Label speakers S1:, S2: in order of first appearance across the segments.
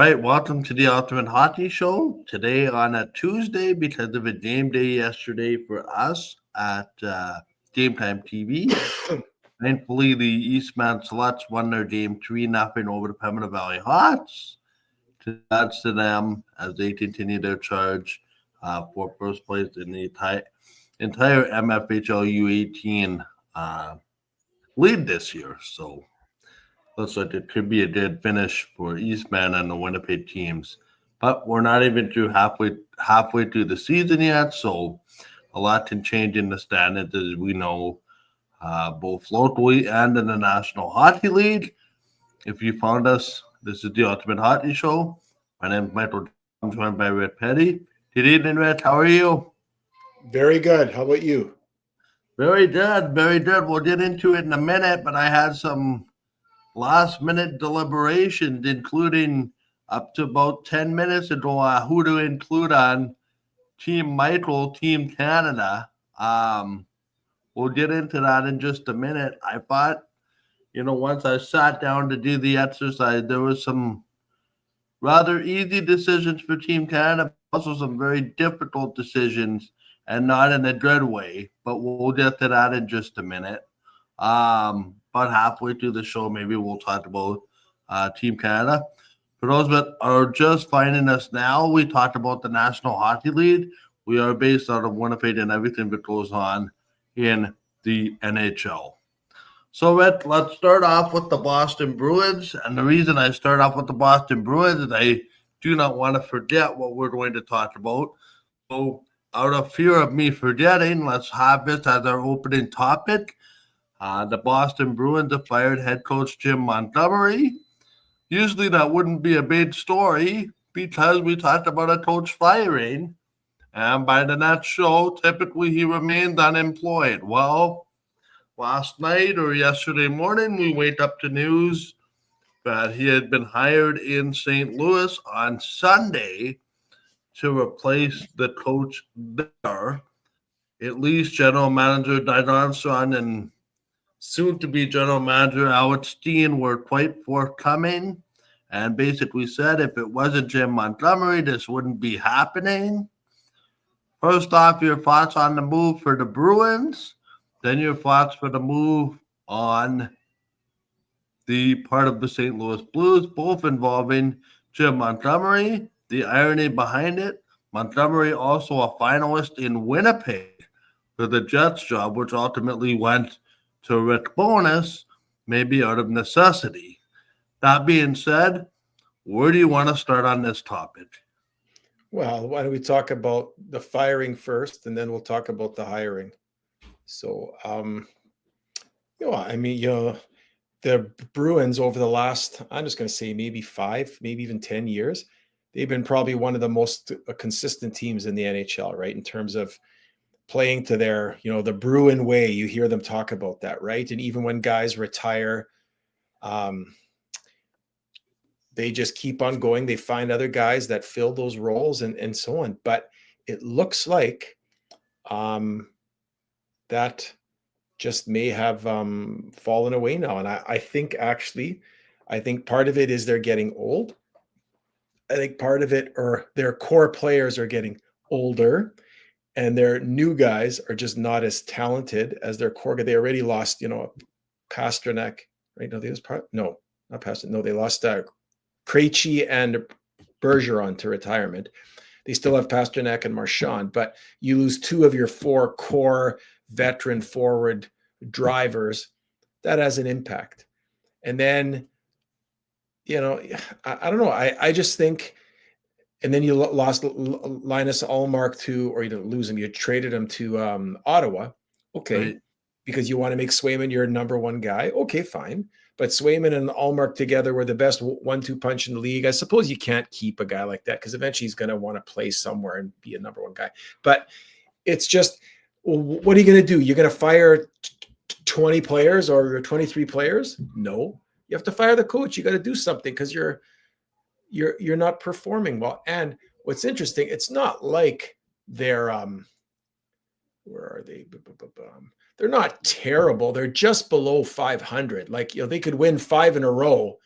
S1: right, welcome to the Ultimate Hockey Show. Today on a Tuesday, because of a game day yesterday for us at Game Time TV. Thankfully, the Eastman Sluts won their game 3-0 over the Pembina Valley Hawks. Congrats to them as they continue their charge for first place in the entire MFHL U18 lead this year. So looks like it could be a good finish for Eastman and the Winnipeg teams. But we're not even through halfway through the season yet, so a lot can change in the standings, as we know, both locally and in the National Hockey League. If you found us, this is the Ultimate Hockey Show. My name is Michael. I'm joined by Rich Petty. Good evening, Rich. How are you?
S2: Very good. How about you?
S1: Very good. Very good. We'll get into it in a minute, but I had some last-minute deliberations, including up to about 10 minutes ago, who to include on Team Michael, Team Canada. We'll get into that in just a minute. I thought, once I sat down to do the exercise, there was some rather easy decisions for Team Canada, but also some very difficult decisions, and not in a good way. But we'll get to that in just a minute. About halfway through the show, maybe we'll talk about Team Canada. For those that are just finding us now, we talked about the National Hockey League. We are based out of Winnipeg and everything that goes on in the NHL. So, let's start off with the Boston Bruins. And the reason I start off with the Boston Bruins is I do not want to forget what we're going to talk about. So, out of fear of me forgetting, let's have this as our opening topic. The Boston Bruins have fired head coach Jim Montgomery. Usually that wouldn't be a big story because we talked about a coach firing. And by the next show, typically he remains unemployed. Well, last night or yesterday morning, we wake up to news that he had been hired in St. Louis on Sunday to replace the coach there. At least general manager Doug Armstrong and soon-to-be general manager Alex Steen were quite forthcoming and basically said if it wasn't Jim Montgomery, this wouldn't be happening. First off, your thoughts on the move for the Bruins, then your thoughts for the move on the part of the St. Louis Blues, both involving Jim Montgomery. The irony behind it, Montgomery also a finalist in Winnipeg for the Jets job, which ultimately went to Rick Bowness, maybe out of necessity. That being said, where do you want to start on this topic?
S2: Well, why don't we talk about the firing first, and then we'll talk about the hiring. So, the Bruins over the last, I'm just going to say maybe 5, maybe even 10 years, they've been probably one of the most consistent teams in the NHL, right? In terms of playing to their, the Bruin way. You hear them talk about that, right? And even when guys retire, they just keep on going. They find other guys that fill those roles and so on. But it looks like that just may have fallen away now. And I think part of it is they're getting old. I think part of it, or their core players are getting older, and their new guys are just not as talented as their core. They already lost, Pastrnak, right? No, not Pastrnak. No, they lost Krejci and Bergeron to retirement. They still have Pastrnak and Marchand, but you lose 2 of your 4 core veteran forward drivers. That has an impact. And then, I don't know. I just think, and then you lost Linus Ullmark to, or you didn't lose him, you traded him to Ottawa. Okay. Right. Because you want to make Swayman your number 1 guy. Okay, fine. But Swayman and Ullmark together were the best 1-2 punch in the league. I suppose you can't keep a guy like that because eventually he's going to want to play somewhere and be a number 1 guy. But it's just, what are you going to do? You're going to fire 20 players or 23 players? No. You have to fire the coach. You got to do something because you're not performing well. And what's interesting, it's not like they're where are they? They're not terrible. They're just below 500. Like, they could win 5 in a row,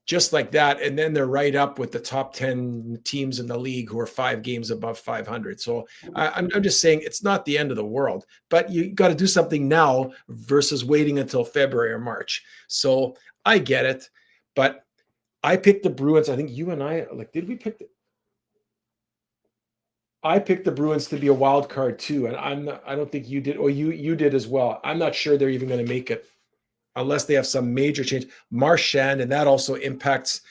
S2: just like that. And then they're right up with the top 10 teams in the league who are 5 games above 500. So I'm just saying it's not the end of the world, but you got to do something now versus waiting until February or March. So I get it, but I picked the Bruins. I think you and I, like, did we pick I picked the Bruins to be a wild card too. And I don't think you did, or you did as well. I'm not sure they're even going to make it unless they have some major change. Marchand, and that also impacts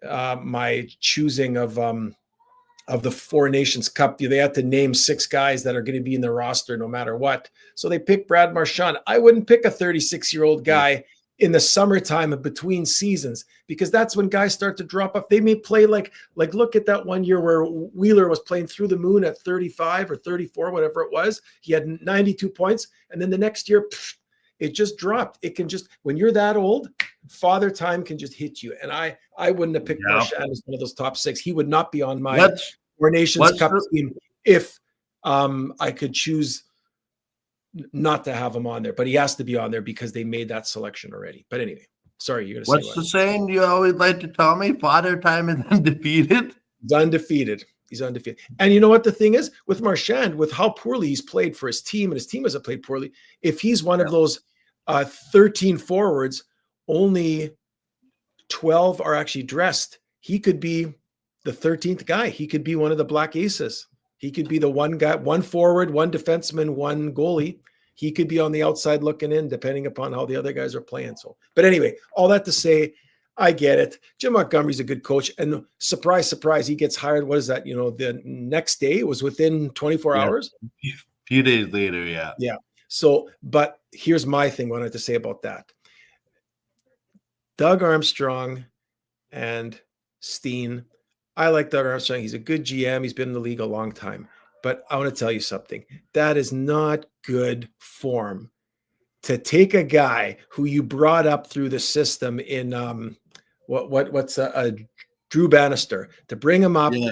S2: my choosing of the Four Nations Cup. They had to name 6 guys that are going to be in the roster no matter what. So they picked Brad Marchand. I wouldn't pick a 36-year-old guy in the summertime between seasons, because that's when guys start to drop off. They may play like look at that one year where Wheeler was playing through the moon at 35 or 34, whatever it was. He had 92 points. And then the next year, it just dropped. It can just, when you're that old, father time can just hit you. And I wouldn't have picked Marchand as one of those top 6. He would not be on my Four Nations Cup team if I could choose not to have him on there. But he has to be on there because they made that selection already. But anyway, sorry, you're going to say
S1: what's the saying you always like to tell me? Father time is undefeated.
S2: He's undefeated. He's undefeated. And you know what the thing is with Marchand, with how poorly he's played for his team, and his team hasn't played poorly. If he's one of those 13 forwards, only 12 are actually dressed. He could be the 13th guy. He could be one of the Black Aces. He could be the one guy, one forward, one defenseman, one goalie. He could be on the outside looking in, depending upon how the other guys are playing. So, but anyway, all that to say, I get it. Jim Montgomery's a good coach, and surprise, surprise, he gets hired. What is that? The next day, it was within 24 hours.
S1: A few days later, yeah.
S2: Yeah. So, but here's my thing. What I have to say about that. Doug Armstrong and Steen. I like Doug Armstrong. He's a good GM. He's been in the league a long time. But I want to tell you something. That is not good form to take a guy who you brought up through the system in Drew Bannister, to bring him up. Yeah.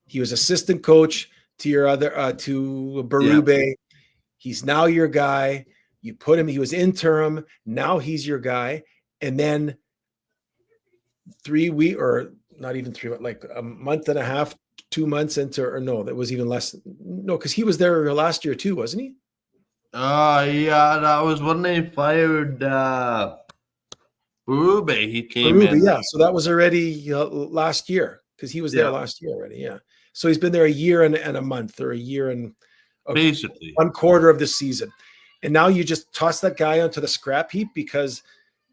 S2: He was assistant coach to your other to Berube. Yeah. He's now your guy. You put him. He was interim. Now he's your guy. And then 3 weeks, or not even 3, like a month and a half, 2 months into, or no, that was even less. No, because he was there last year too, wasn't he?
S1: Yeah, that was when they fired Berube. He came in.
S2: Yeah, so that was already last year, because he was there last year already. Yeah, so he's been there a year and a month, or a year and
S1: basically
S2: 1/4 of the season, and now you just toss that guy onto the scrap heap because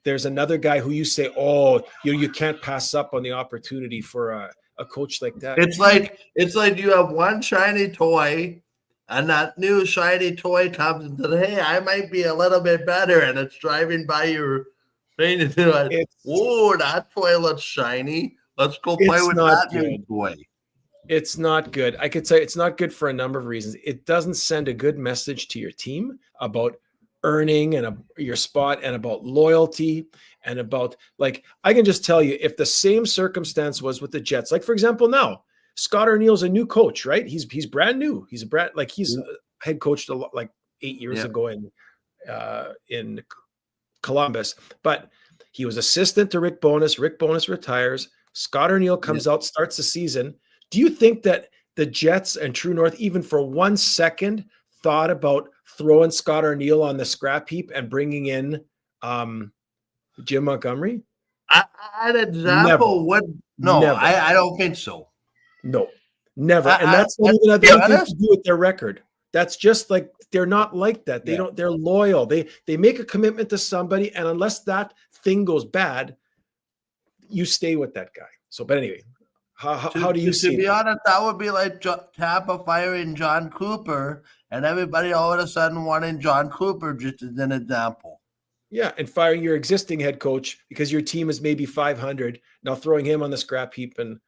S2: there's another guy who you say, oh, you can't pass up on the opportunity for a coach like that.
S1: It's like you have one shiny toy, and that new shiny toy comes and says, hey, I might be a little bit better, and it's driving by your thing, and you're like, oh, that toy looks shiny. Let's go play with that new toy.
S2: It's not good. I could say it's not good for a number of reasons. It doesn't send a good message to your team about earning and your spot, and about loyalty, and about, like, I can just tell you, if the same circumstance was with the Jets, like for example, now Scott Arniel's a new coach, right? He's brand new. He's head coached like 8 years ago in Columbus, but he was assistant to Rick Bowness. Rick Bowness retires. Scott Arniel comes out, starts the season. Do you think that the Jets and True North, even for 1 second, thought about throwing Scott Arniel on the scrap heap and bringing in Jim Montgomery?
S1: An example would I don't think so.
S2: No, never. And that's not even anything to do with their record. That's just like, they're not like that. They don't. They're loyal. They make a commitment to somebody, and unless that thing goes bad, you stay with that guy. So, but anyway, how do you see?
S1: To be honest, that would be like Tampa firing John Cooper, and everybody all of a sudden wanting John Cooper, just as an example.
S2: Yeah, and firing your existing head coach because your team is maybe 500, now throwing him on the scrap heap. And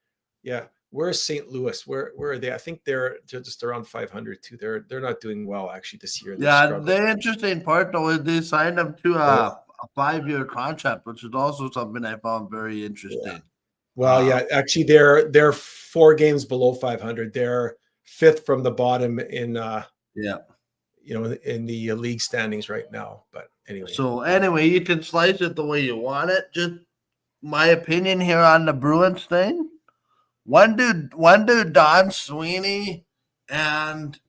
S2: where's St. Louis? Where are they? I think they're just around 500 too. They're not doing well actually this year.
S1: The interesting part though is they signed him to a 5-year contract, which is also something I found very interesting.
S2: Yeah. Well, actually they're 4 games below 500. They're 5th from the bottom in in the league standings right now. But anyway.
S1: So anyway, you can slice it the way you want it. Just my opinion here on the Bruins thing. When do Don Sweeney and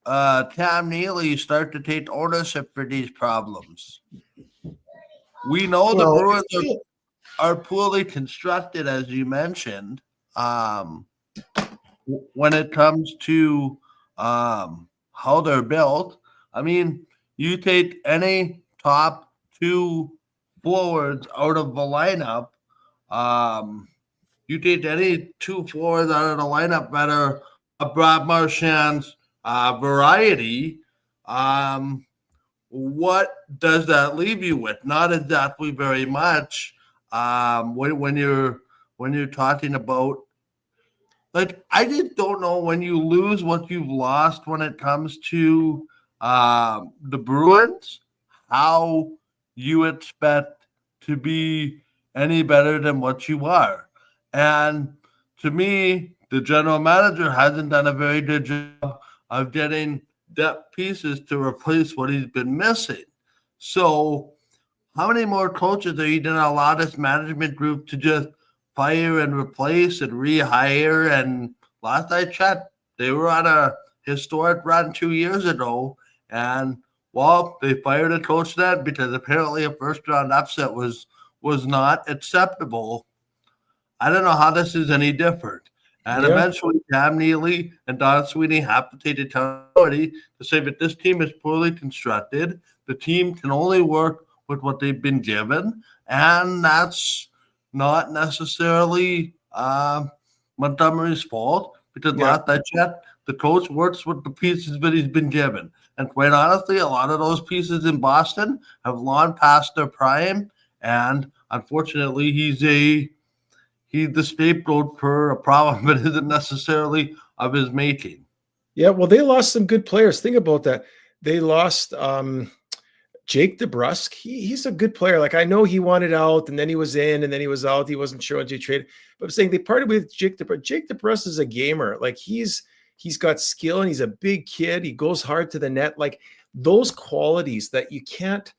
S1: Tam Neely start to take ownership for these problems? We know the
S2: Well,
S1: Bruins are poorly constructed, as you mentioned. When it comes to how they're built, I mean, you take any top two forwards out of the lineup. You take any two forwards out of the lineup that are a Brad Marchand's variety. Um, what does that leave you with? Not exactly very much. When you're talking about, like, I just don't know, when you lose what you've lost when it comes to the Bruins, how you expect to be any better than what you are. And to me, the general manager hasn't done a very good job of getting depth pieces to replace what he's been missing. So, how many more coaches are you going to allow this management group to just fire and replace and rehire? And last I checked, they were on a historic run 2 years ago. And well, they fired a coach then because apparently a first round upset was not acceptable. I don't know how this is any different. And
S2: yeah.
S1: eventually, Cam Neely and Don Sweeney have to take accountability to say that this team is poorly constructed. The team can only work with what they've been given, and that's not necessarily Montgomery's fault, because
S2: Yeah.
S1: last I checked, the coach works with the pieces that he's been given. And quite honestly, a lot of those pieces in Boston have long past their prime, and unfortunately, he's the scapegoat for a problem that isn't necessarily of his making.
S2: Yeah, well, they lost some good players. Think about that. They lost Jake DeBrusk. He's a good player. Like, I know he wanted out, and then he was in, and then he was out. He wasn't sure when to trade. But I'm saying they parted with Jake DeBrusk. Jake DeBrusk is a gamer. Like, he's got skill, and he's a big kid. He goes hard to the net. Like, those qualities that you can't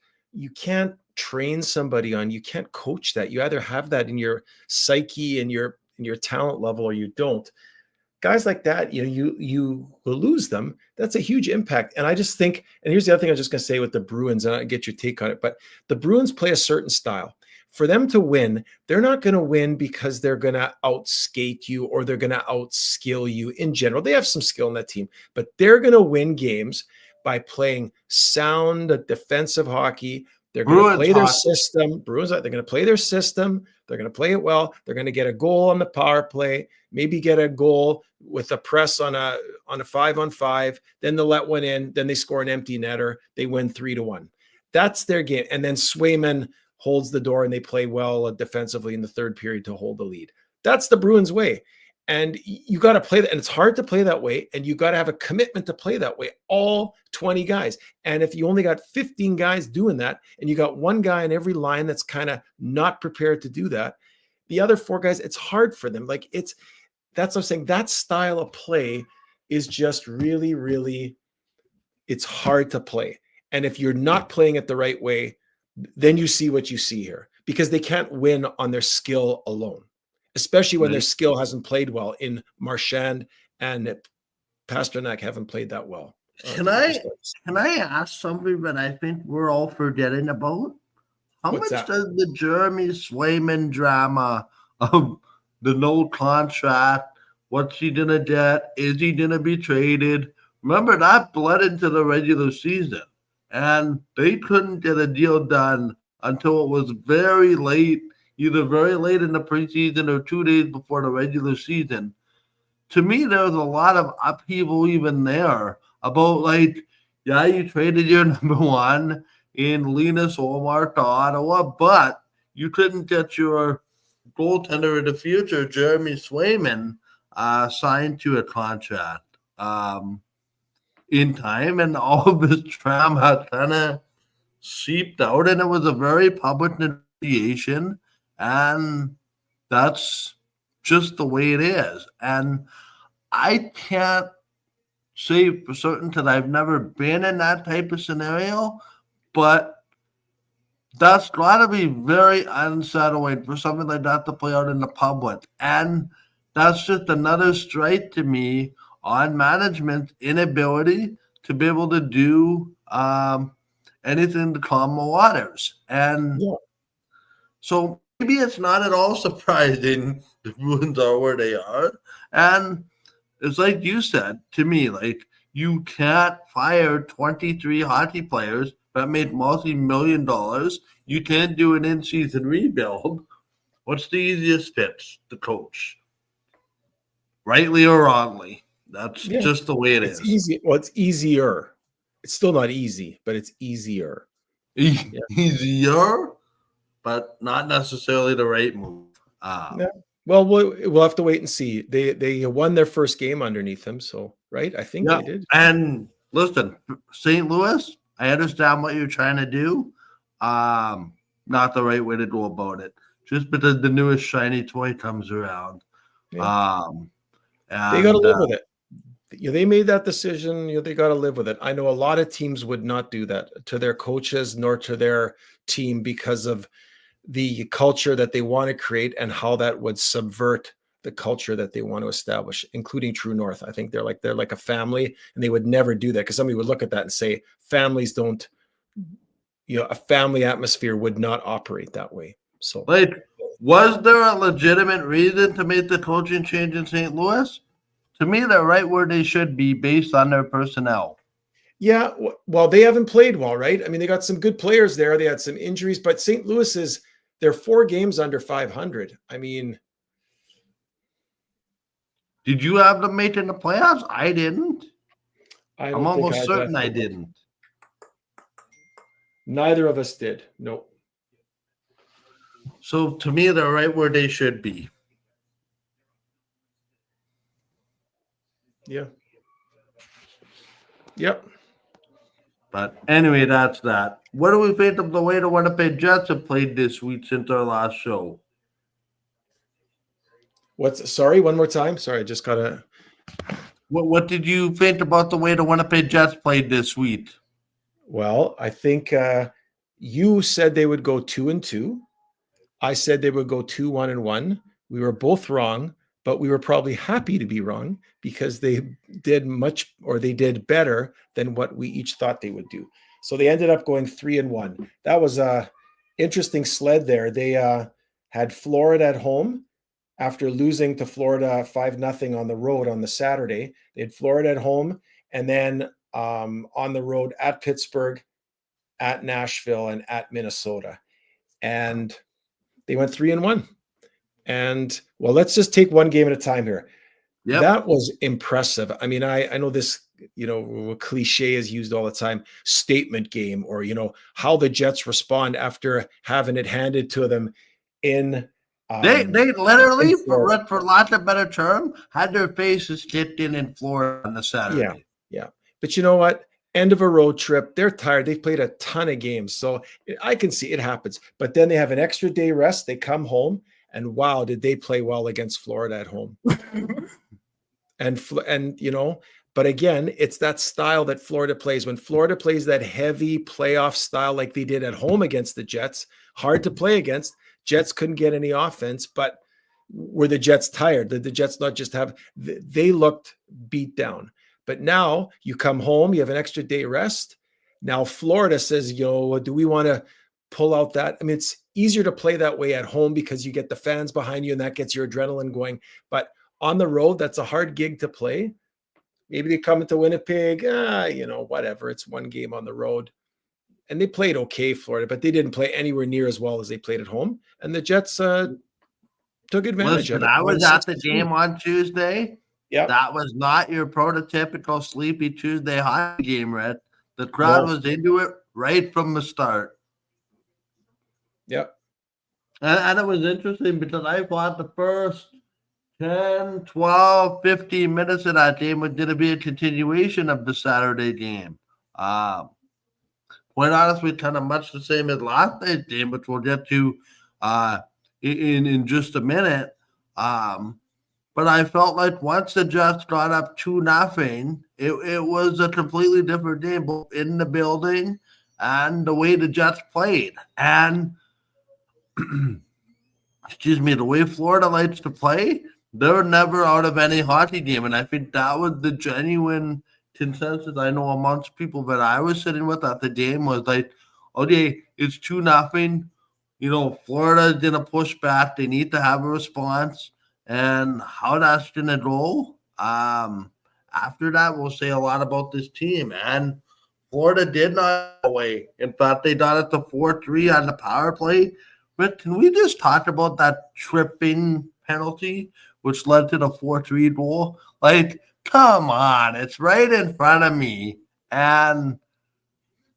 S2: train somebody on. You can't coach that. You either have that in your psyche and your talent level, or you don't. Guys like that, you will lose them. That's a huge impact. And I just think, and here's the other thing I was just going to say with the Bruins, and I'll get your take on it, but the Bruins play a certain style. For them to win, they're not going to win because they're going to outskate you or they're going to outskill you in general. They have some skill in that team, but they're going to win games by playing sound defensive hockey. They're going to play their system. Bruins, they're going to play their system. They're going to play it well. They're going to get a goal on the power play, maybe get a goal with a press on a 5-on-5. Then they'll let one in. Then they score an empty netter. They win 3-1. That's their game. And then Swayman holds the door and they play well defensively in the third period to hold the lead. That's the Bruins way. And you got to play that. And it's hard to play that way. And you got to have a commitment to play that way, all 20 guys. And if you only got 15 guys doing that, and you got one guy in every line that's kind of not prepared to do that, the other four guys, it's hard for them. Like, that's what I'm saying. That style of play is just really, really, it's hard to play. And if you're not playing it the right way, then you see what you see here, because they can't win on their skill alone, especially when their skill hasn't played well. In Marchand and Pastrnak haven't played that well.
S1: Can I ask something that I think we're all forgetting about? Much does the Jeremy Swayman drama of the no contract, what's he gonna get? Is he gonna be traded? Remember, that bled into the regular season, and they couldn't get a deal done until it was very late, either very late in the preseason or 2 days before the regular season. To me, there was a lot of upheaval even there about, like, yeah, you traded your number one in Linus Ullmark to Ottawa, but you couldn't get your goaltender of the future, Jeremy Swayman, signed to a contract in time, and all of this drama kind of seeped out, and it was a very public negotiation, and that's just the way it is. And I can't say for certain that I've never been in that type of scenario, but That's got to be very unsettling for something like that to play out in the public. And that's just another strike to me on management's inability to be able to do anything to calm the waters. And
S2: Yeah.
S1: so maybe it's not at all surprising the Bruins are where they are. And it's like you said to me, like you can't fire 23 hockey players that made multi-million dollars. You can't do an in-season rebuild. What's the easiest fix? The coach, rightly or wrongly. That's
S2: Yeah.
S1: just the way it
S2: It's
S1: is.
S2: easy. Well, it's easier. It's still not easy, but it's easier.
S1: Easier, but not necessarily the right move.
S2: Yeah. Well, we'll have to wait and see. They won their first game underneath him, so right? I think
S1: Yeah,
S2: they did.
S1: and listen, St. Louis, I understand what you're trying to do. Not the right way to go about it. Just because the newest shiny toy comes around.
S2: Yeah.
S1: And,
S2: They got to live with it. They made that decision. They got to live with it. I know a lot of teams would not do that to their coaches nor to their team because of the culture that they want to create and how that would subvert the culture that they want to establish, including True North. I think they're like a family, and they would never do that because somebody would look at that and say families don't, a family atmosphere would not operate that way. So,
S1: like, was there a legitimate reason to make the coaching change in St. Louis? To me, they're right where they should be based on their personnel.
S2: yeah, well, they haven't played well, right? I mean, they got some good players there. They had some injuries, but St. Louis they're 4 games under 500. I mean,
S1: Did you have them making the playoffs? I didn't. I'm
S2: don't think
S1: almost
S2: had
S1: certain
S2: that.
S1: I didn't.
S2: Neither of us did. Nope.
S1: So to me, they're right where they should be.
S2: Yeah. Yep.
S1: But anyway, that's that. What do we think of the way the Winnipeg Jets have played this week since our last show?
S2: Sorry, one more time. Sorry, I just gotta.
S1: What did you think about the way the Winnipeg Jets played this week?
S2: Well, I think you said they would go 2-2. I said they would go 2-1-1. We were both wrong, but we were probably happy to be wrong because they did better than what we each thought they would do. So they ended up going 3-1. That was a interesting sled there. They had Florida at home after losing to Florida 5-0 on the road on the Saturday. They had Florida at home, and then on the road at Pittsburgh, at Nashville, and at Minnesota. And they went 3-1. And well, let's just take one game at a time here. Yep. That was impressive. I mean, I know this, cliche is used all the time, statement game, or, how the Jets respond after having it handed to them in.
S1: They literally, for lack of a better term, had their faces kicked in Florida on the Saturday.
S2: Yeah. But you know what? End of a road trip. They're tired. They've played a ton of games. So I can see it happens. But then they have an extra day rest. They come home. And wow, did they play well against Florida at home? But again, it's that style that Florida plays. When Florida plays that heavy playoff style like they did at home against the Jets, hard to play against. Jets couldn't get any offense, but were the Jets tired? Did the Jets not just they looked beat down? But now you come home, you have an extra day rest. Now Florida says, do we want to pull out that? I mean, it's easier to play that way at home because you get the fans behind you and that gets your adrenaline going. But on the road, that's a hard gig to play. Maybe they come into Winnipeg, whatever. It's one game on the road. And they played okay, Florida, but they didn't play anywhere near as well as they played at home. And the Jets took advantage of it.
S1: I was at the game on Tuesday.
S2: Yeah,
S1: that was not your prototypical sleepy Tuesday hockey game, Red. The crowd was into it right from the start.
S2: Yep.
S1: And it was interesting because I thought the first 10, 12, 15 minutes of that game was going to be a continuation of the Saturday game. Quite honestly, kind of much the same as last night's game, which we'll get to in just a minute. But I felt like once the Jets got up 2-0, it was a completely different game, both in the building and the way the Jets played. And excuse me, the way Florida likes to play, they're never out of any hockey game. And I think that was the genuine consensus I know amongst people that I was sitting with at the game was like, okay, it's 2-0. Florida's going to push back. They need to have a response. And how that's going to go, after that, we'll say a lot about this team. And Florida did not go away. In fact, they got it to 4-3 on the power play. But can we just talk about that tripping penalty, which led to the 4-3 goal? Like, come on, it's right in front of me. And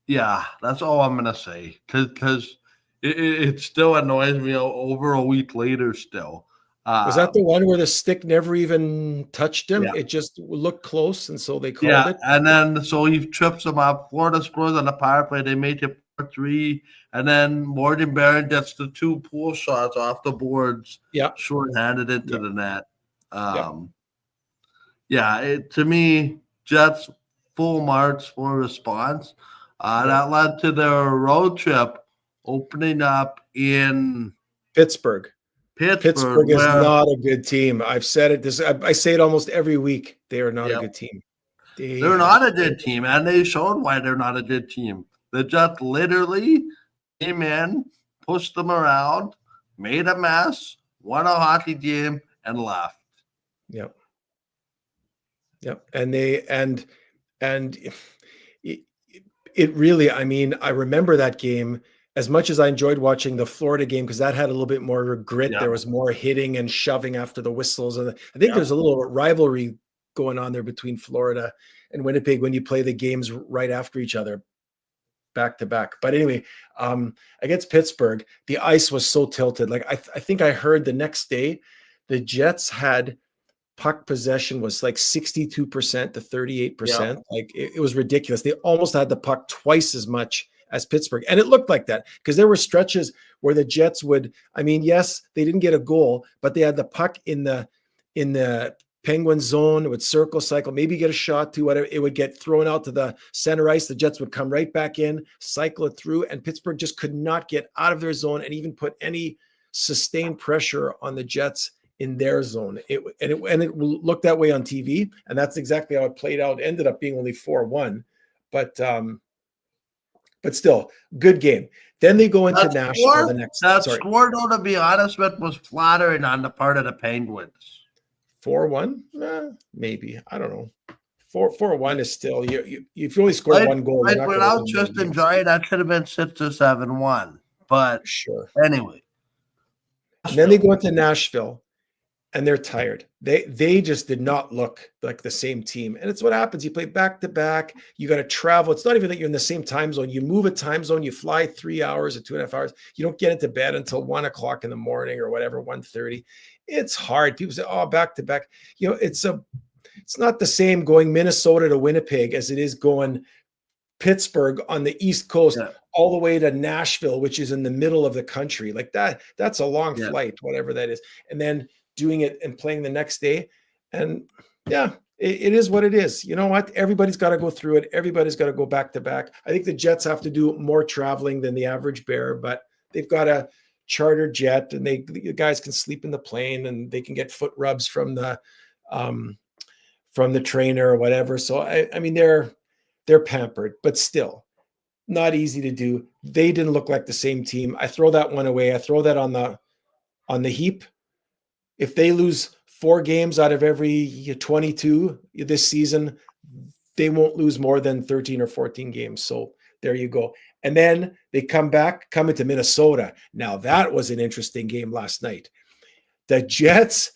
S1: yeah, that's all I'm going to say. Because it still annoys me over a week later still.
S2: Was that the one where the stick never even touched him?
S1: Yeah.
S2: It just looked close, and so they called it?
S1: And then so he trips him up. Florida scores on the power play. They make it 4-3. And then Morgan Barron gets the 2 pool shots off the boards, short-handed into the net. To me, Jets full marks for response. That led to their road trip opening up in
S2: Pittsburgh. Pittsburgh is not a good team. I've said it. I say it almost every week. They are not a good team.
S1: They're not a good team, and they showed why they're not a good team. The Jets literally came in, pushed them around, made a mess, won a hockey game, and left.
S2: Yep. And it really, I mean, I remember that game as much as I enjoyed watching the Florida game, because that had a little bit more grit. There was more hitting and shoving after the whistles. And I think there's a little rivalry going on there between Florida and Winnipeg when you play the games right after each other, back to back. But anyway, against Pittsburgh, the ice was so tilted. Like I think I heard the next day, the Jets had puck possession was like 62% to 38%. Like it was ridiculous. They almost had the puck twice as much as Pittsburgh. And it looked like that because there were stretches where the Jets would, I mean, yes, they didn't get a goal, but they had the puck in the Penguin zone. It would circle cycle, maybe get a shot to whatever. It would get thrown out to the center ice. The Jets would come right back in, cycle it through, and Pittsburgh just could not get out of their zone and even put any sustained pressure on the Jets in their zone. It looked that way on TV, and that's exactly how it played out. It ended up being only 4-1, but still, good game. Then they go into Nashville the next.
S1: That score, though, to be honest with, was flattering on the part of the Penguins.
S2: 4-1? Maybe. I don't know. 4-1 is still, if you only score one goal.
S1: Without Tristan Jarry, that could have been 6 or 7-1. But
S2: sure.
S1: Anyway.
S2: And then they go into Nashville. And they're tired. They just did not look like the same team. And it's what happens. You play back to back. You got to travel. It's not even that you're in the same time zone. You move a time zone. You fly 3 hours or 2.5 hours. You don't get into bed until 1 o'clock in the morning or whatever, 1:30. It's hard. People say, "Oh, back to back." It's not the same going Minnesota to Winnipeg as it is going Pittsburgh on the East Coast all the way to Nashville, which is in the middle of the country. Like that. That's a long flight, whatever that is. And then doing it and playing the next day. And it is what it is. You know what? Everybody's got to go through it. Everybody's got to go back to back. I think the Jets have to do more traveling than the average Bear, but they've got a charter jet and the guys can sleep in the plane and they can get foot rubs from the trainer or whatever. So I mean, they're pampered, but still not easy to do. They didn't look like the same team. I throw that one away. I throw that on the heap. If they lose 4 games out of every 22 this season, they won't lose more than 13 or 14 games. So there you go. And then they come into Minnesota. Now that was an interesting game last night. The Jets,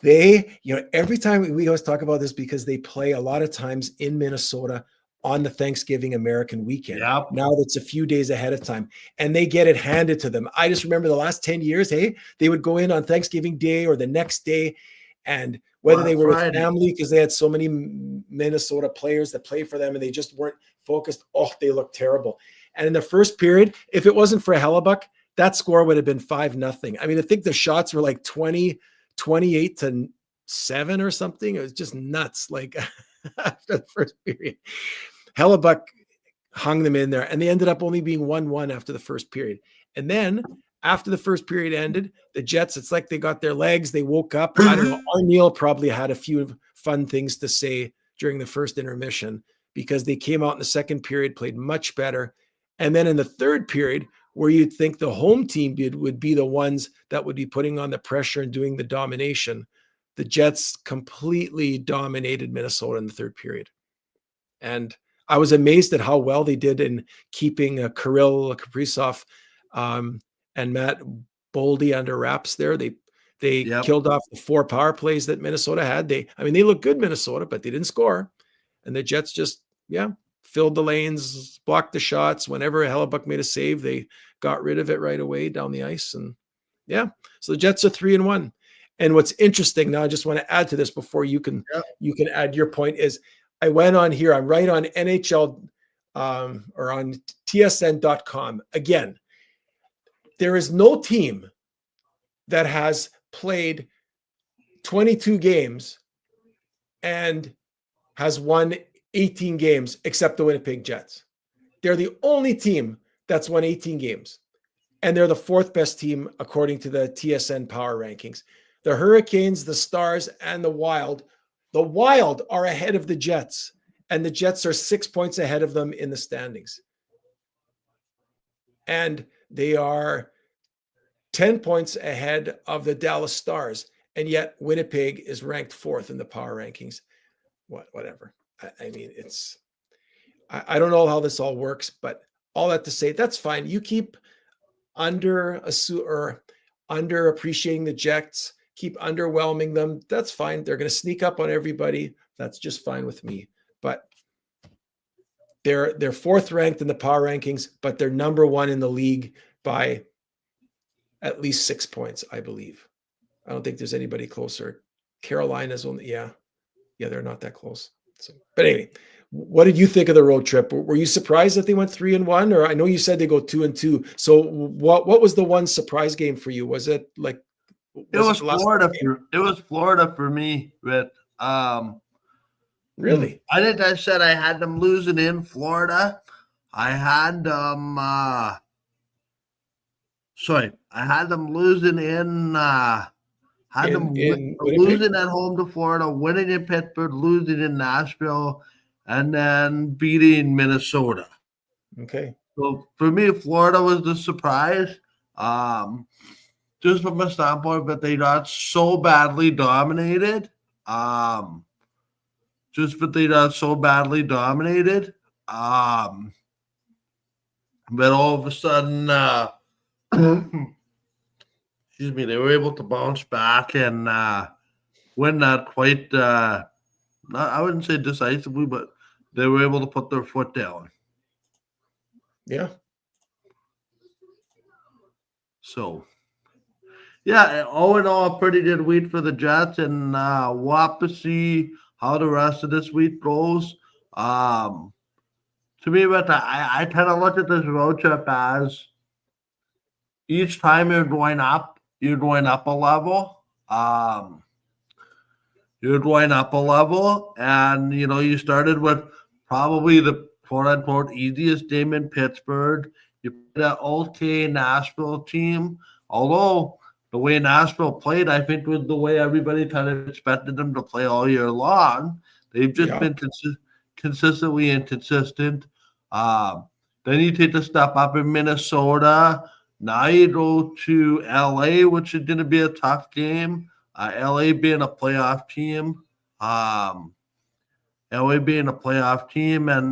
S2: every time we always talk about this because they play a lot of times in Minnesota on the Thanksgiving American weekend.
S1: Yep.
S2: Now that's a few days ahead of time, and they get it handed to them. I just remember the last 10 years, they would go in on Thanksgiving Day or the next day, and whether they were with family because they had so many Minnesota players that play for them and they just weren't focused. Oh, they looked terrible. And in the first period, if it wasn't for Hellebuck, that score would have been 5-0. I mean, I think the shots were like 28-7 or something. It was just nuts. Like after the first period. Hellebuck hung them in there, and they ended up only being 1-1 after the first period. And then after the first period ended, the Jets, it's like they got their legs, they woke up. I don't know. Arneal probably had a few fun things to say during the first intermission, because they came out in the second period, played much better. And then in the third period, where you'd think the home team would be the ones that would be putting on the pressure and doing the domination, the Jets completely dominated Minnesota in the third period. And I was amazed at how well they did in keeping Kirill Kaprizov and Matt Boldy under wraps there. They killed off the 4 power plays that Minnesota had. They looked good, Minnesota, but they didn't score. And the Jets just, filled the lanes, blocked the shots. Whenever Hellebuck made a save, they got rid of it right away down the ice. And so the Jets are 3-1. And what's interesting, now I just want to add to this before you can add your point, is I went on here, I'm right on NHL or on TSN.com. Again, there is no team that has played 22 games and has won 18 games except the Winnipeg Jets. They're the only team that's won 18 games. And they're the 4th best team according to the TSN power rankings. The Hurricanes, the Stars, and the Wild are ahead of the Jets, and the Jets are 6 points ahead of them in the standings. And they are 10 points ahead of the Dallas Stars, and yet Winnipeg is ranked 4th in the power rankings. Whatever. I mean, I don't know how this all works, but all that to say, that's fine. You keep underappreciating the Jets, keep underwhelming them. That's fine. They're going to sneak up on everybody. That's just fine with me. But they're 4th ranked in the power rankings, but they're number 1 in the league by at least 6 points, I believe. I don't think there's anybody closer. Carolina's only, they're not that close. So, but anyway, what did you think of the road trip? Were you surprised that they went 3-1? Or I know you said they go 2-2. So what was the one surprise game for you? Was it like
S1: it was Florida? It was Florida for me. With
S2: really,
S1: I think I said I had them losing in Florida. I had them. I had them losing in. Losing at home to Florida, winning in Pittsburgh, losing in Nashville, and then beating Minnesota.
S2: Okay.
S1: So for me, Florida was the surprise. Just from a standpoint that they got so badly dominated. But all of a sudden, they were able to bounce back and win that quite, I wouldn't say decisively, but they were able to put their foot down.
S2: Yeah.
S1: So, all in all, a pretty good week for the Jets, and we'll have to see how the rest of this week goes. To me, but I kind of look at this road trip as each time you're going up a level. And you started with probably the quote unquote easiest game in Pittsburgh. You played that okay Nashville team, although the way Nashville played, I think, was the way everybody kind of expected them to play all year long. They've just been consistently inconsistent. Then you take the step up in Minnesota. Now you go to LA, which is going to be a tough game. LA being a playoff team. And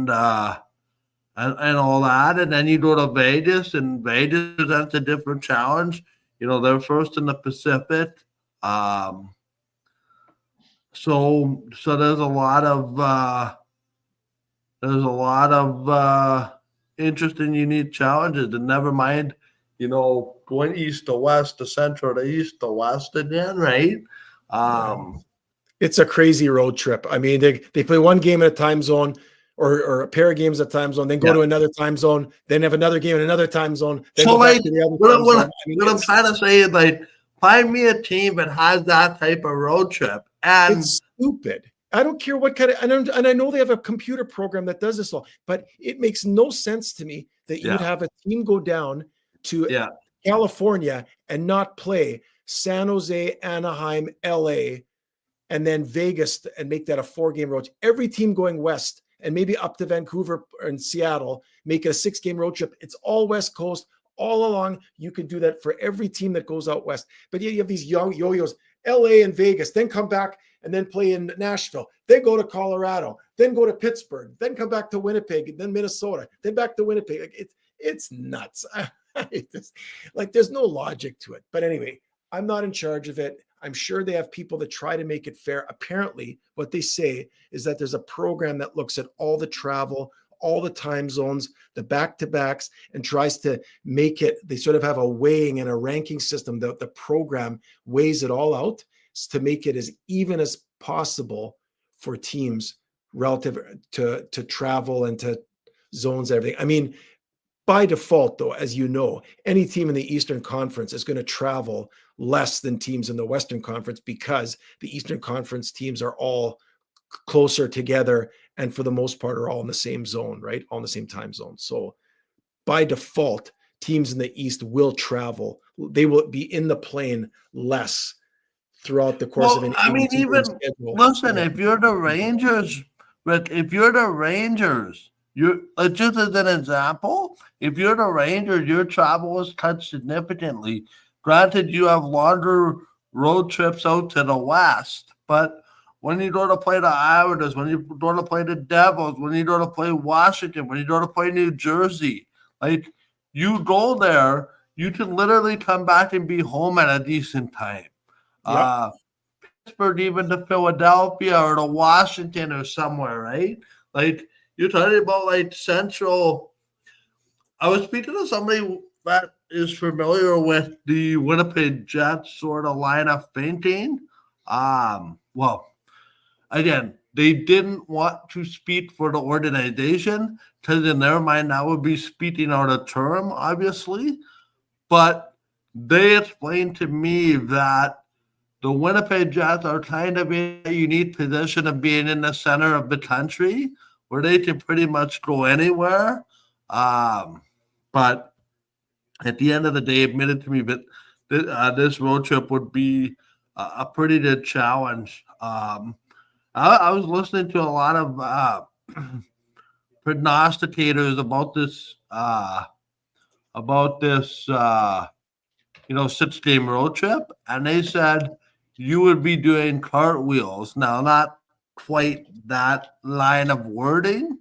S1: all that. And then you go to Vegas, and Vegas, that's a different challenge. They're first in the Pacific. So there's a lot of interesting, unique challenges, and never mind, going east to west to central to east to west again, right?
S2: It's a crazy road trip. I mean, they play one game in a time zone or a pair of games at a time zone, then go to another time zone, then have another game in another time zone. Then
S1: so,
S2: go back to the other time zone.
S1: What I'm trying to say is, find me a team that has that type of road trip. And
S2: it's stupid. I don't care what kind of, and I know they have a computer program that does this all, but it makes no sense to me that you would
S1: Yeah.
S2: have a team go down to
S1: Yeah.
S2: California and not play San Jose, Anaheim, LA, and then Vegas and make that a 4-game road. Every team going west and maybe up to Vancouver and Seattle, make it a 6-game road trip. It's all West Coast, all along. You can do that for every team that goes out west. But you have these young yo-yos, LA and Vegas, then come back and then play in Nashville, then go to Colorado, then go to Pittsburgh, then come back to Winnipeg, then Minnesota, then back to Winnipeg. Like it's nuts. Like there's no logic to it. But anyway, I'm not in charge of it. I'm sure they have people that try to make it fair. Apparently, what they say is that there's a program that looks at all the travel, all the time zones, the back-to-backs, and tries to make it, they sort of have a weighing and a ranking system that the program weighs it all out to make it as even as possible for teams relative to travel and to zones, everything. I mean, by default, though, as you know, any team in the Eastern Conference is going to travel less than teams in the Western Conference because the Eastern Conference teams are all closer together and for the most part are all in the same zone, right? All in the same time zone. So by default, teams in the East will travel. They will be in the plane less throughout the course of an
S1: I mean,
S2: 82-game
S1: even
S2: schedule.
S1: listen, if you're the Rangers, but if you're the Rangers, you're just as an example, if you're the Rangers, your travel is cut significantly. Granted, you have longer road trips out to the west, but when you go to play the Islanders, when you go to play the Devils, when you go to play Washington, when you go to play New Jersey, like you go there, you can literally come back and be home at a decent time.
S2: Yep.
S1: Pittsburgh, even to Philadelphia or to Washington or somewhere, right? Like you're talking about like central. I was speaking to somebody that is familiar with the Winnipeg Jets sort of line of thinking. Well, again, they didn't want to speak for the organization because in their mind that would be speaking out of term, obviously. But they explained to me that the Winnipeg Jets are kind of in a unique position of being in the center of the country where they can pretty much go anywhere. But at the end of the day, admitted to me that this road trip would be a pretty good challenge. I was listening to a lot of prognosticators about this 6-game road trip, and they said you would be doing cartwheels. Now, not quite that line of wording,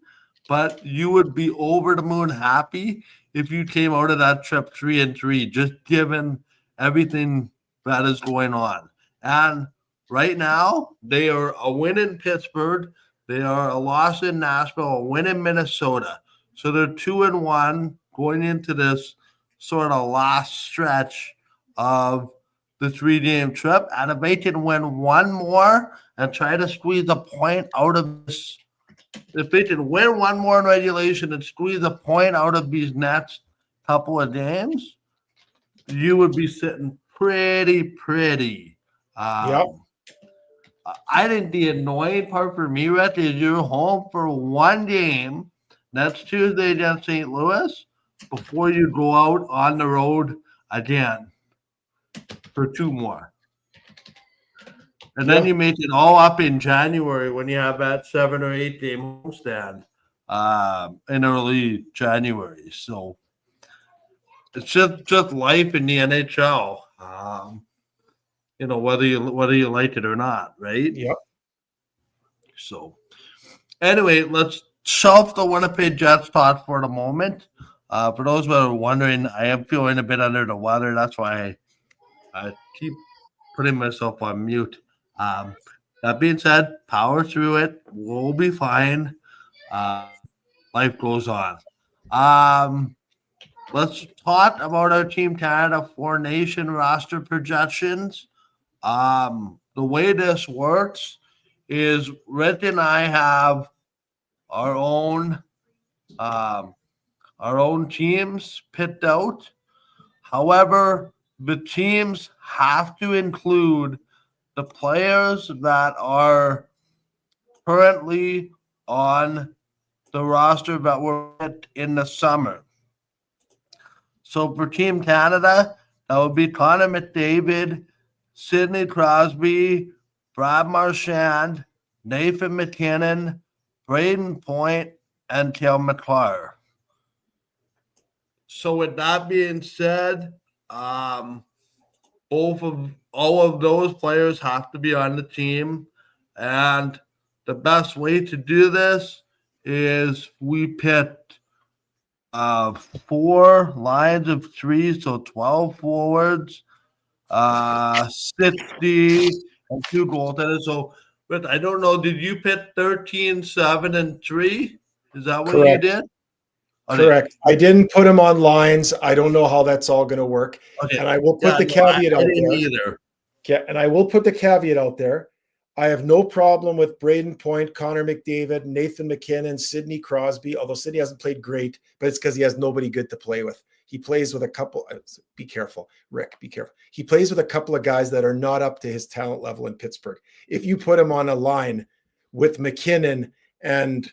S1: but you would be over the moon happy if you came out of that trip 3-3, just given everything that is going on. And right now, they are a win in Pittsburgh, they are a loss in Nashville, a win in Minnesota. So they're 2-1 going into this sort of last stretch of the 3-game trip. And if they can win one more and try to squeeze a point out of this, if they can win one more in regulation and squeeze a point out of these next couple of games, you would be sitting pretty.
S2: Yep.
S1: I think the annoying part for me, Rhett, is you're home for one game. That's Tuesday against St. Louis before you go out on the road again for 2 more. And then you make it all up in January when you have that 7 or 8 game homestand in early January. So it's just life in the NHL. Whether you like it or not, right?
S2: Yep.
S1: So anyway, let's shelf the Winnipeg Jets talk for the moment. For those that are wondering, I am feeling a bit under the weather. That's why I keep putting myself on mute. That being said, power through it. We'll be fine. Life goes on. Let's talk about our Team Canada 4 Nation roster projections. The way this works is Rick and I have our own teams picked out. However, the teams have to include the players that are currently on the roster that were in the summer. So for Team Canada, that would be Connor McDavid, Sidney Crosby, Brad Marchand, Nathan McKinnon, Braden Point, and Cale Makar. So with that being said, all of those players have to be on the team, and the best way to do this is we pit 4 lines of 3, so 12 forwards, 60 and 2 goaltenders. So, but I don't know, did you pit 13, 7, and 3? Is that what
S2: Correct.
S1: you did?
S2: Correct. I didn't put them on lines. I don't know how that's all going to work.
S1: Okay.
S2: And I will put the caveat out there.
S1: Either.
S2: Okay, and I will put the caveat out there. I have no problem with Braden Point, Connor McDavid, Nathan McKinnon, Sidney Crosby, although Sidney hasn't played great, but it's because he has nobody good to play with. He plays with a couple, be careful, Rick, be careful. He plays with a couple of guys that are not up to his talent level in Pittsburgh. If you put him on a line with McKinnon and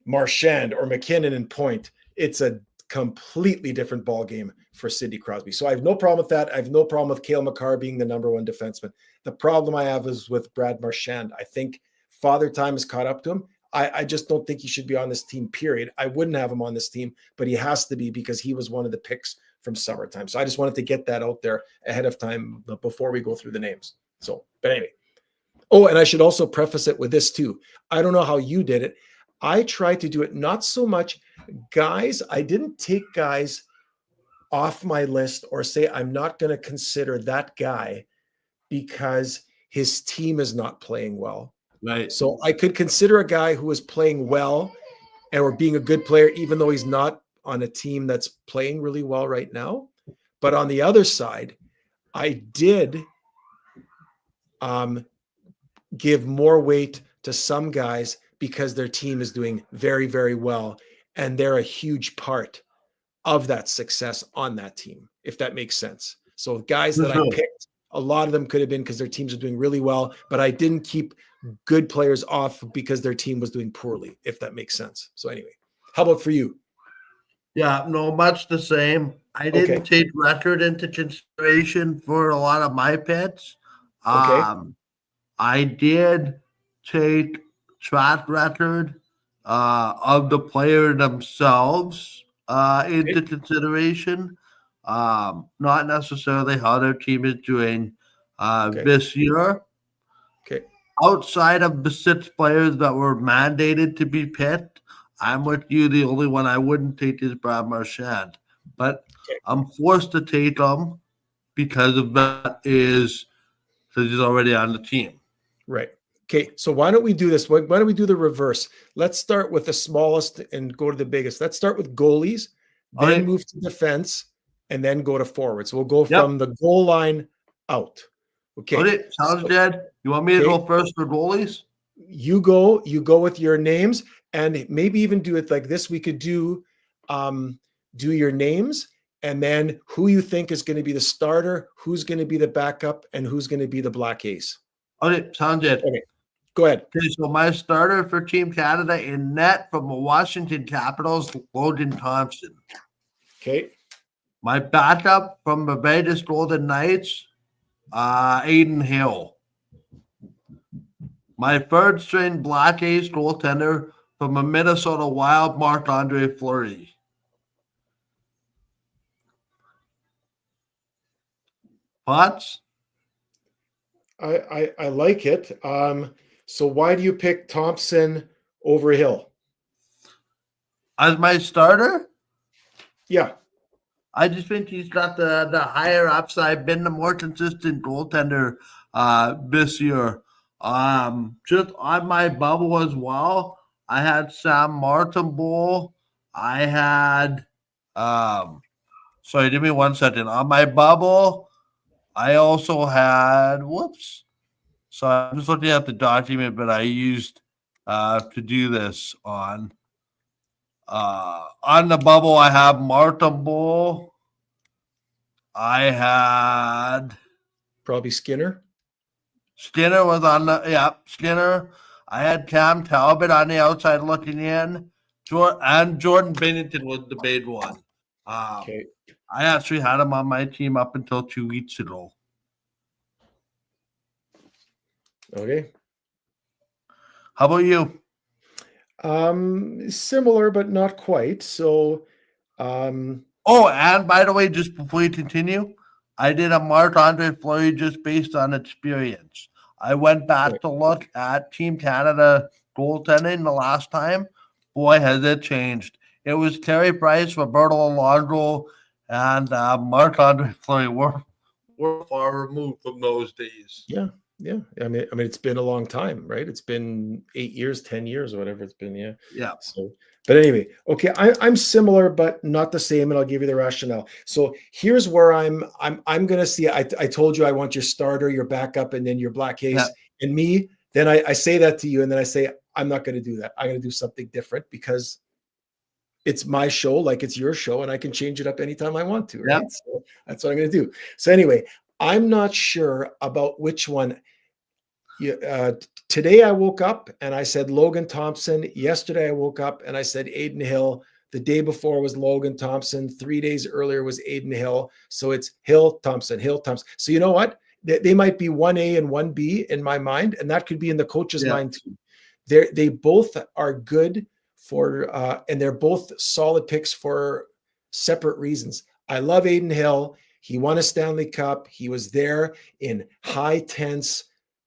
S2: Marchand or McKinnon and Point, it's a completely different ball game for Sidney Crosby. So I have no problem with that. I have no problem with Cale Makar being the number 1 defenseman. The problem I have is with Brad Marchand. I think father time has caught up to him. I just don't think he should be on this team, period. I wouldn't have him on this team, but he has to be because he was one of the picks from summertime. So I just wanted to get that out there ahead of time before we go through the names. So, but anyway. Oh, and I should also preface it with this too. I don't know how you did it. I tried to do it not so much guys. I didn't take guys off my list or say I'm not going to consider that guy because his team is not playing well.
S1: Right.
S2: So I could consider a guy who is playing well or being a good player, even though he's not on a team that's playing really well right now. But on the other side, I did give more weight to some guys because their team is doing very, very well. And they're a huge part of that success on that team, if that makes sense. So guys that I picked, a lot of them could have been because their teams are doing really well, but I didn't keep good players off because their team was doing poorly, if that makes sense. So anyway, how about for you?
S1: Yeah, no, much the same. I didn't take record into consideration for a lot of my picks. I did take track record of the player themselves into consideration. Not necessarily how their team is doing this year.
S2: Okay.
S1: Outside of the 6 players that were mandated to be picked, I'm with you. The only one I wouldn't take is Brad Marchand. But I'm forced to take him because of that is because he's already on the team.
S2: Right. Okay. So why don't we do this? Why don't we do the reverse? Let's start with the smallest and go to the biggest. Let's start with goalies, then move to defense, and then go to forwards. So we'll go from the goal line out. Okay.
S1: Sounds good. You want me to go first for goalies?
S2: You go with your names, and maybe even do it like this. We could do your names and then who you think is going to be the starter, who's going to be the backup, and who's going to be the black ace.
S1: Okay, sounds good.
S2: Okay, go ahead.
S1: Okay, so my starter for Team Canada in net from the Washington Capitals, Logan Thompson.
S2: Okay.
S1: My backup from the Vegas Golden Knights, Adin Hill. My third string black ace goaltender from the Minnesota Wild, Marc-Andre Fleury. Thoughts?
S2: I like it. So why do you pick Thompson over Hill?
S1: As my starter?
S2: Yeah.
S1: I just think he's got the higher upside, been the more consistent goaltender this year. Just on my bubble as well, I had Sam Martin-Bull. I had sorry, give me 1 second. On my bubble, I also had So I'm just looking at the document that I used to do this on. On the bubble, I have Martin-Bull. I had
S2: probably Skinner.
S1: Skinner was on the Skinner. I had Cam Talbot on the outside looking in, and Jordan Bennington was the big one.
S2: Okay.
S1: I actually had him on my team up until 2 weeks ago.
S2: Okay.
S1: How about you?
S2: Similar, but not quite. So,
S1: Oh, and by the way, just before you continue, I did a Marc-Andre Fleury just based on experience. I went back to look at Team Canada goaltending the last time. Boy, has it changed. It was Terry Price, Roberto Alonso, and Marc-Andre Fleury. We're far removed from those days.
S2: yeah. I mean, it's been a long time, right? It's been 8 years, 10 years, or whatever it's been. Yeah.
S1: Yeah.
S2: So, but anyway, okay, I'm similar, but not the same, and I'll give you the rationale. So here's where I'm gonna see. I told you I want your starter, your backup, and then your black ace, and me. Then I say that to you, and then I say I'm not going to do that. I'm going to do something different because it's my show, like it's your show, and I can change it up anytime I want to. Right? So that's what I'm going to do. So anyway, I'm not sure about which one. Today I woke up and I said Logan Thompson. Yesterday I woke up and I said Adin Hill. The day before was Logan Thompson. 3 days earlier was Adin Hill. So it's Hill, Thompson, Hill, Thompson. So you know what? They might be 1A and 1B in my mind, and that could be in the coach's mind too. They both are good for, and they're both solid picks for separate reasons. I love Adin Hill. He won a Stanley Cup. He was there in high tense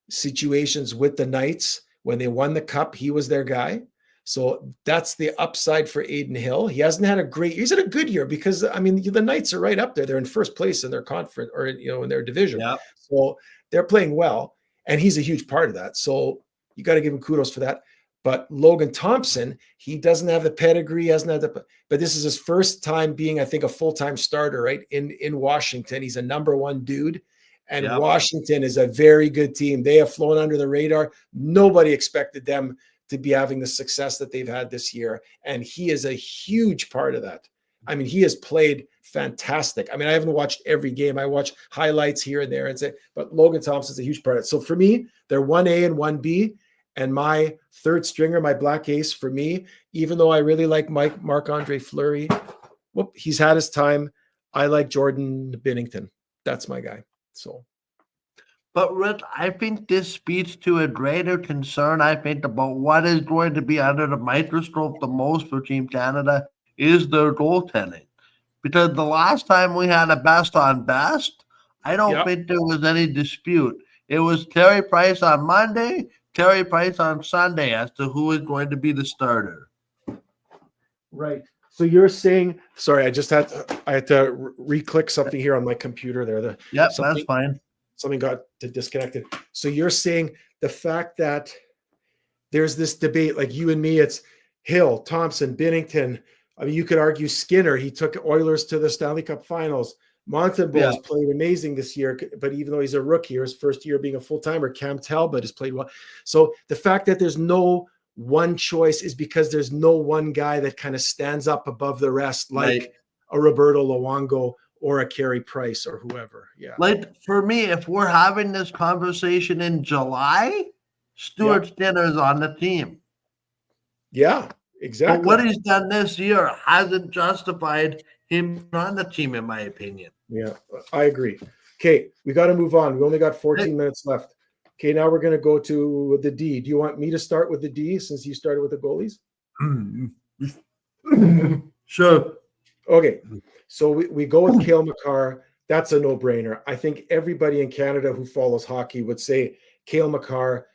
S2: situations with the Knights. When they won the cup, he was their guy. So that's the upside for Adin Hill. He hasn't had a great year. He's had a good year because, I mean, the Knights are right up there. They're in first place in their conference or, in their division.
S1: Yeah.
S2: So they're playing well, and he's a huge part of that. So you got to give him kudos for that. But Logan Thompson, he doesn't have the pedigree, he hasn't had but this is his first time being, I think, a full-time starter, right? In Washington. He's a number one dude. And Washington is a very good team. They have flown under the radar. Nobody expected them to be having the success that they've had this year. And he is a huge part of that. I mean, he has played fantastic. I mean, I haven't watched every game. I watch highlights here and there but Logan Thompson's a huge part of it. So for me, they're 1A and 1B. And my third stringer, my black ace for me, even though I really like Marc-Andre Fleury, he's had his time. I like Jordan Binnington. That's my guy. So,
S1: but Rick, I think this speaks to a greater concern, I think, about what is going to be under the microscope the most for Team Canada is their goaltending. Because the last time we had a best on best, I don't think there was any dispute. It was Terry Price on Monday, Terry Price on Sunday as to who is going to be the starter.
S2: Right. So you're saying, sorry, I had to re-click something here on my computer there.
S1: That's fine.
S2: Something got disconnected. So you're saying the fact that there's this debate, like you and me, it's Hill, Thompson, Binnington. I mean, you could argue Skinner. He took Oilers to the Stanley Cup Finals. Montembeault has played amazing this year, but even though he's a rookie, his first year being a full-timer, Cam Talbot has played well. So the fact that there's no one choice is because there's no one guy that kind of stands up above the rest, like a Roberto Luongo or a Carey Price or whoever. Yeah.
S1: Like for me, if we're having this conversation in July, Stuart Skinner's on the team.
S2: Yeah, exactly.
S1: But what he's done this year hasn't justified him on the team, in my opinion.
S2: Yeah, I agree. Okay, we got to move on. We only got 14 minutes left. Okay, now we're going to go to the D. Do you want me to start with the D since you started with the goalies?
S1: Sure.
S2: Okay, so we go with Cale Makar. That's a no-brainer. I think everybody in Canada who follows hockey would say Cale Makar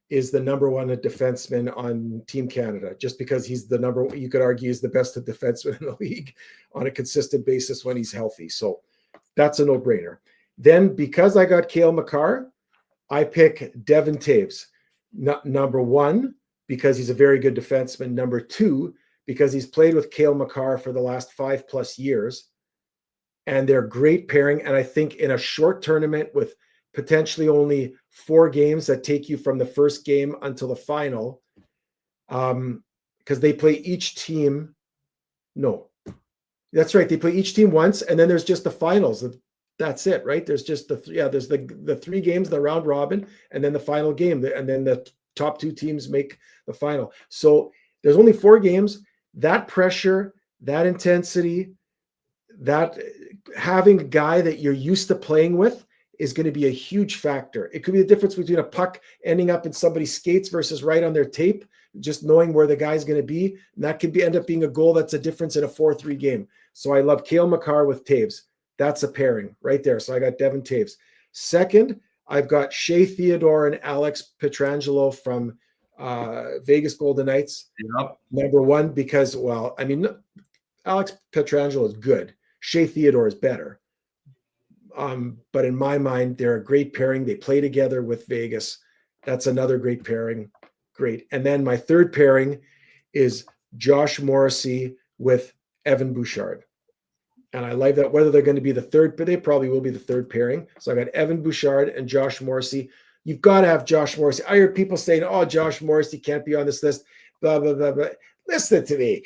S2: is the number one defenseman on Team Canada, just because he's the number one. You could argue he's the best defenseman in the league on a consistent basis when he's healthy. So that's a no-brainer. Then because I got Cale Makar, I pick Devon Toews. Number one, because he's a very good defenseman. Number two, because he's played with Cale Makar for the last 5+ years. And they're great pairing. And I think in a short tournament with potentially only 4 games that take you from the first game until the final, because they play each team. No, that's right. They play each team once, and then there's just the finals. That's it, right? There's just there's the 3 games, the round robin, and then the final game, and then the top 2 teams make the final. So there's only 4 games. That pressure, that intensity, that having a guy that you're used to playing with is going to be a huge factor. It could be the difference between a puck ending up in somebody's skates versus right on their tape, just knowing where the guy's going to be. And that could end up being a goal that's a difference in a 4-3 game. So I love Cale Makar with Taves. That's a pairing right there. So I got Devin Taves. Second, I've got Shea Theodore and Alex Pietrangelo from Vegas Golden Knights.
S1: Yep.
S2: Number 1, because, well, I mean, Alex Pietrangelo is good. Shea Theodore is better. But in my mind, they're a great pairing. They play together with Vegas. That's another great pairing. Great. And then my third pairing is Josh Morrissey with Evan Bouchard. And I like that, whether they're going to be the third, but they probably will be the third pairing. So I got Evan Bouchard and Josh Morrissey. You've got to have Josh Morrissey. I hear people saying, oh, Josh Morrissey can't be on this list, blah, blah, blah, blah. Listen to me.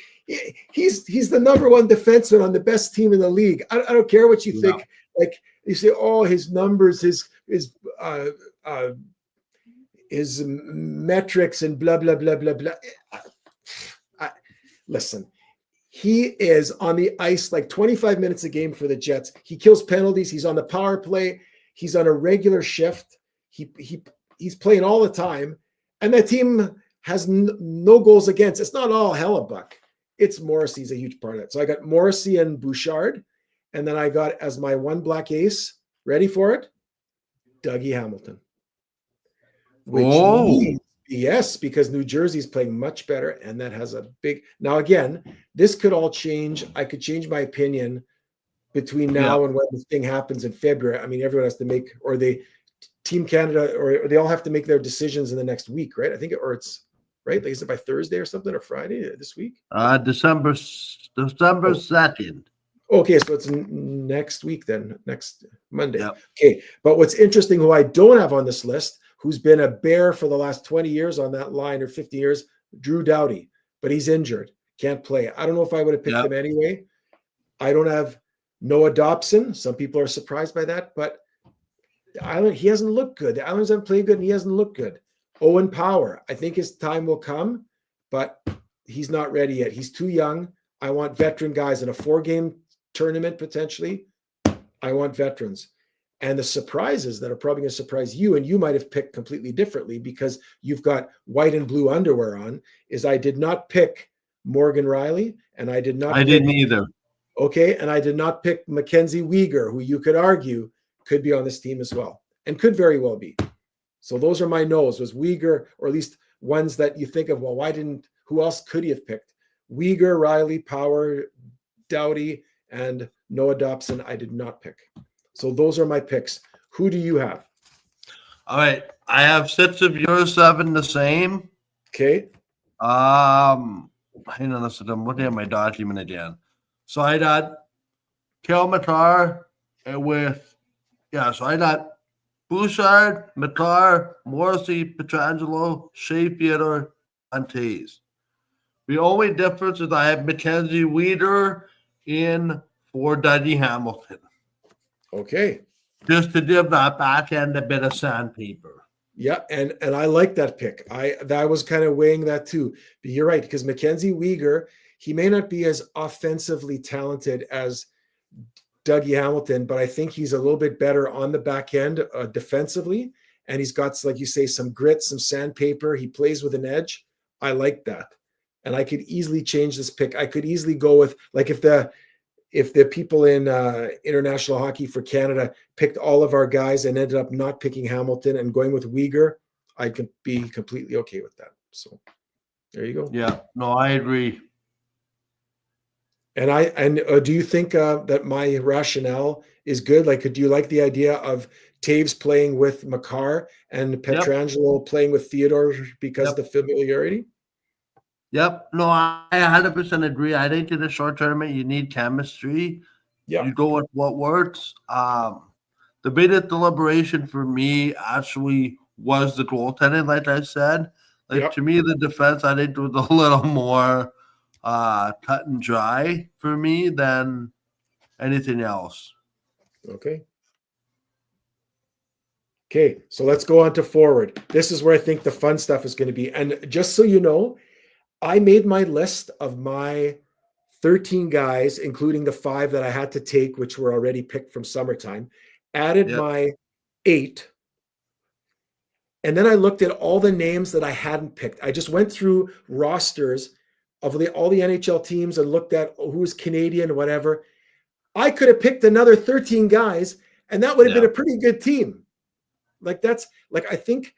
S2: He's the number 1 defenseman on the best team in the league. I don't care what you think. Like, you say, oh, his numbers, his metrics and blah, blah, blah, blah, blah. Listen, he is on the ice like 25 minutes a game for the Jets. He kills penalties. He's on the power play. He's on a regular shift. He's playing all the time. And that team has no goals against. It's not all Hellebuck. It's Morrissey's a huge part of it. So I got Morrissey and Bouchard. And then I got as my 1 black ace, ready for it, Dougie Hamilton. Which means, yes, because New Jersey's playing much better, and that has a big. Now again, this could all change. I could change my opinion between now and when the thing happens in February. I mean, everyone has to make, or Team Canada, or they all have to make their decisions in the next week, right? I think, or it's right. Like, is it by Thursday or something, or Friday this week?
S1: December 2nd.
S2: Okay, so it's next week then, next Monday.
S1: Yep.
S2: Okay, but what's interesting, who I don't have on this list, who's been a Bear for the last 20 years on that line, or 50 years, Drew Doughty, but he's injured, can't play. I don't know if I would have picked him anyway. I don't have Noah Dobson. Some people are surprised by that, but the Island, he hasn't looked good. The Islanders haven't played good, and he hasn't looked good. Owen Power, I think his time will come, but he's not ready yet. He's too young. I want veteran guys in a 4-game tournament potentially. I want veterans. And the surprises that are probably going to surprise you, and you might have picked completely differently because you've got white and blue underwear on, is I did not pick Morgan Riley, and I didn't
S1: either.
S2: Okay, and I did not pick Mackenzie Weegar, who you could argue could be on this team as well, and could very well be. So those are my no's, was Weegar, or at least ones that you think of, well, who else could he have picked? Weegar, Riley, Power, Doughty, and Noah Dobson, I did not pick. So those are my picks. Who do you have?
S1: All right. I have 6 of yours, 7 the same.
S2: Okay.
S1: Hang on a second. I'm looking at my document again. So I got Cale Makar with, so I got Bouchard, Makar, Morrissey, Pietrangelo, Shea Theodore, and Taves. The only difference is I have Mackenzie Weegar in for Dougie Hamilton.
S2: Okay.
S1: Just to give that back end a bit of sandpaper.
S2: Yeah, and I like that pick. I was kind of weighing that too. But you're right, because Mackenzie Weegar, he may not be as offensively talented as Dougie Hamilton, but I think he's a little bit better on the back end defensively. And he's got, like you say, some grit, some sandpaper. He plays with an edge. I like that. And I could easily change this pick. I could easily go with, like, if the people in international hockey for Canada picked all of our guys and ended up not picking Hamilton and going with Weegar, I could be completely okay with that. So there you go.
S1: Yeah, no, I agree.
S2: And do you think that my rationale is good? Like, do you like the idea of Taves playing with Makar and Pietrangelo playing with Theodore because of the familiarity?
S1: Yep. No, I 100% agree. I think in a short tournament, you need chemistry.
S2: Yeah.
S1: You go with what works. The biggest deliberation for me actually was the goaltending, like I said. To me, the defense, I think, was a little more cut and dry for me than anything else.
S2: Okay. Okay, so let's go on to forward. This is where I think the fun stuff is going to be. And just so you know, I made my list of my 13 guys, including the 5 that I had to take, which were already picked from summertime, added
S1: Yep.
S2: my 8. And then I looked at all the names that I hadn't picked. I just went through rosters of all the NHL teams and looked at who's Canadian, whatever. I could have picked another 13 guys, and that would have been a pretty good team. Like that's like, I think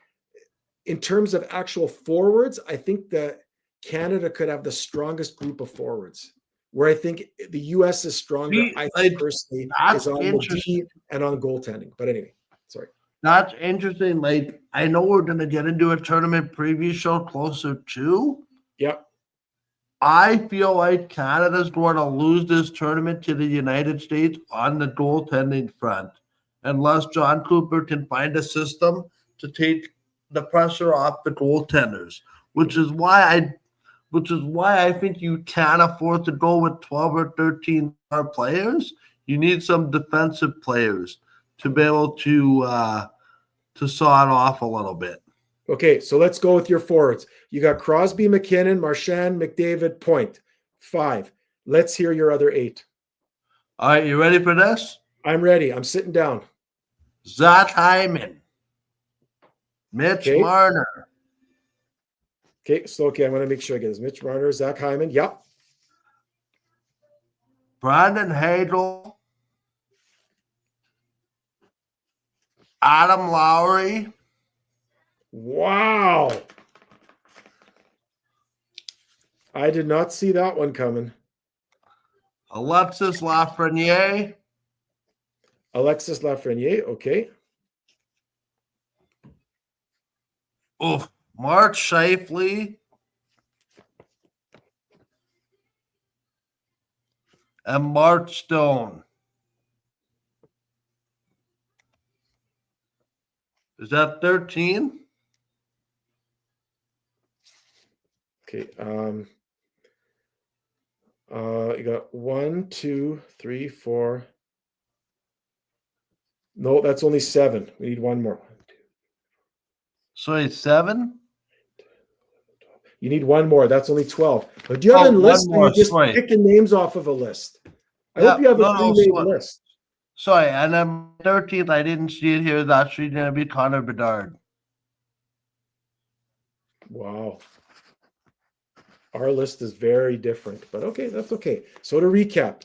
S2: in terms of actual forwards, I think that Canada could have the strongest group of forwards. Where I think the US is stronger, I think personally, is on the D and on goaltending. But anyway, sorry.
S1: That's interesting. Like, I know we're going to get into a tournament preview show closer to.
S2: Yep.
S1: I feel like Canada's going to lose this tournament to the United States on the goaltending front, unless John Cooper can find a system to take the pressure off the goaltenders, which is why I think you can't afford to go with 12 or 13 star players. You need some defensive players to be able to saw it off a little bit.
S2: Okay, so let's go with your forwards. You got Crosby, McKinnon, Marchand, McDavid, Point. 5. Let's hear your other 8.
S1: All right, you ready for this?
S2: I'm ready. I'm sitting down.
S1: Zach Hyman, Mitch Marner.
S2: Okay, so I want to make sure I get this. Mitch Marner, Zach Hyman. Yep.
S1: Brandon Hagel, Adam Lowry.
S2: Wow. I did not see that one coming.
S1: Alexis Lafreniere.
S2: Alexis Lafreniere, okay.
S1: Oh, Mark Scheifele. And Mark Stone. Is that 13?
S2: Okay. You got 1, 2, 3, 4. No, that's only 7. We need one more.
S1: So it's 7?
S2: You need one more. That's only 12. But do you have a list or you're just picking names off of a list? I hope you have a pre-made list.
S1: Sorry, and then 13th, I didn't see it here. It's actually going to be Connor Bedard.
S2: Wow. Our list is very different, but okay, that's okay. So to recap,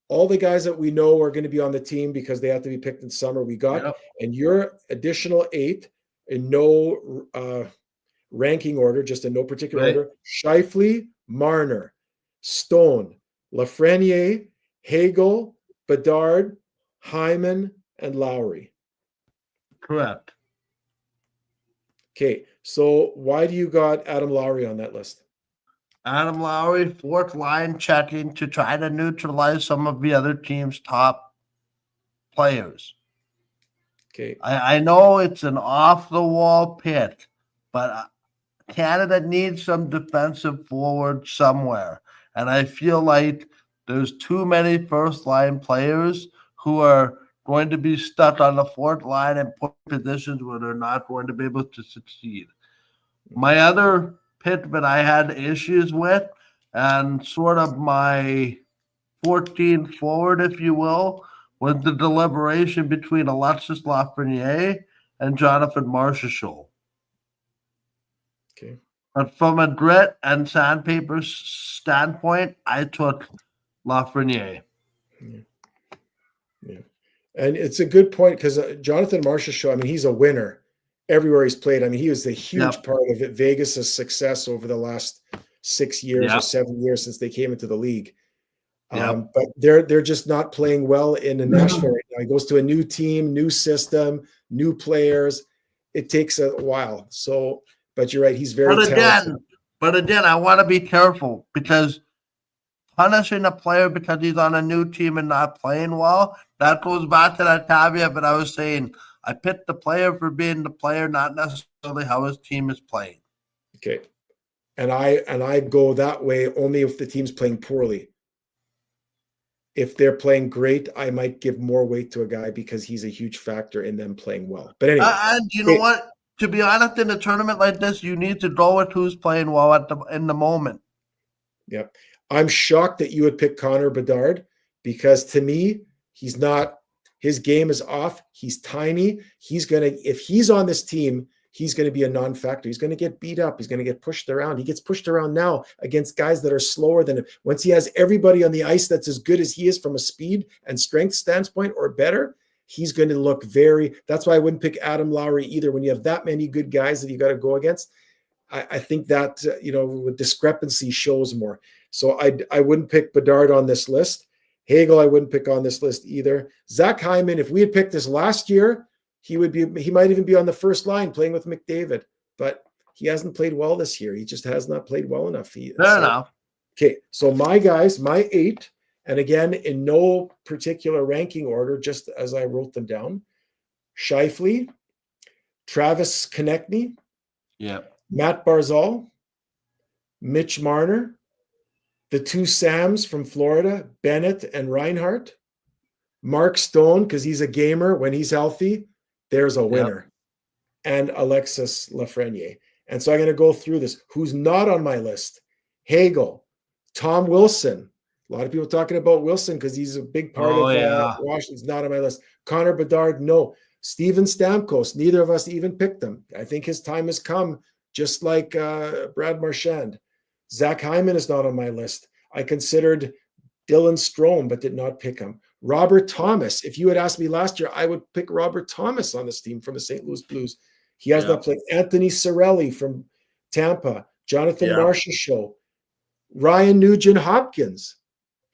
S2: all the guys that we know are going to be on the team because they have to be picked in summer, we got, and your additional 8 in no ranking order, just in no particular order: Scheifele, Marner, Stone, Lafreniere, Hagel, Bedard, Hyman, and Lowry.
S1: Correct.
S2: Okay, so why do you got Adam Lowry on that list?
S1: Adam Lowry, 4th line checking to try to neutralize some of the other team's top players.
S2: Okay.
S1: I know it's an off-the-wall pick, but Canada needs some defensive forward somewhere. And I feel like there's too many first-line players who are going to be stuck on the 4th line and put positions where they're not going to be able to succeed. My other pick that I had issues with, and sort of my 14th forward, if you will, was the deliberation between Alexis Lafreniere and Jonathan Marchessault.
S2: Okay.
S1: But from a grit and sandpaper standpoint, I took Lafreniere.
S2: Yeah. And it's a good point because Jonathan Marchessault, I mean, he's a winner everywhere he's played. I mean, he was the huge part of it, Vegas' success over the last 6 years or 7 years since they came into the league. But they're just not playing well in Nashville right now. He goes to a new team, new system, new players. It takes a while. So, but you're right, he's very talented.
S1: But again, I want to be careful because punishing a player because he's on a new team and not playing well, that goes back to that caveat that I was saying. I picked the player for being the player, not necessarily how his team is playing.
S2: Okay. And I go that way only if the team's playing poorly. if they're playing great, I might give more weight to a guy because he's a huge factor in them playing well. But anyway,
S1: And you know what? To be honest, in a tournament like this, you need to go with who's playing well in the moment.
S2: Yep. I'm shocked that you would pick Connor Bedard because to me, he's not, his game is off. He's tiny. If he's on this team, he's going to be a non-factor. He's going to get beat up. He's going to get pushed around. He gets pushed around now against guys that are slower than him. Once he has everybody on the ice that's as good as he is from a speed and strength standpoint or better, he's going to look that's why I wouldn't pick Adam Lowry either. When you have that many good guys that you got to go against, I think that, with discrepancy shows more. So I wouldn't pick Bedard on this list. Hagel, I wouldn't pick on this list either. Zach Hyman, if we had picked this last year, he might even be on the first line playing with McDavid, but he hasn't played well this year. He just has not played well enough.
S1: Fair enough.
S2: Okay, so my guys, my 8, and again, in no particular ranking order, just as I wrote them down: Scheifele, Travis Konechny, Matt Barzal, Mitch Marner, the 2 Sams from Florida, Bennett and Reinhart, Mark Stone, because he's a gamer when he's healthy. There's a winner. And Alexis Lafreniere. And so I'm going to go through this. Who's not on my list? Hagel, Tom Wilson. A lot of people talking about Wilson because he's a big part of Washington's not on my list. Connor Bedard, no. Steven Stamkos, neither of us even picked him. I think his time has come, just like Brad Marchand. Zach Hyman is not on my list. I considered Dylan Strome, but did not pick him. Robert Thomas. If you had asked me last year, I would pick Robert Thomas on this team from the St. Louis Blues. He has not played. Anthony Cirelli from Tampa. Jonathan Marchessault. Ryan Nugent-Hopkins.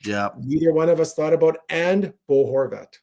S2: Neither one of us thought about, and Bo Horvat.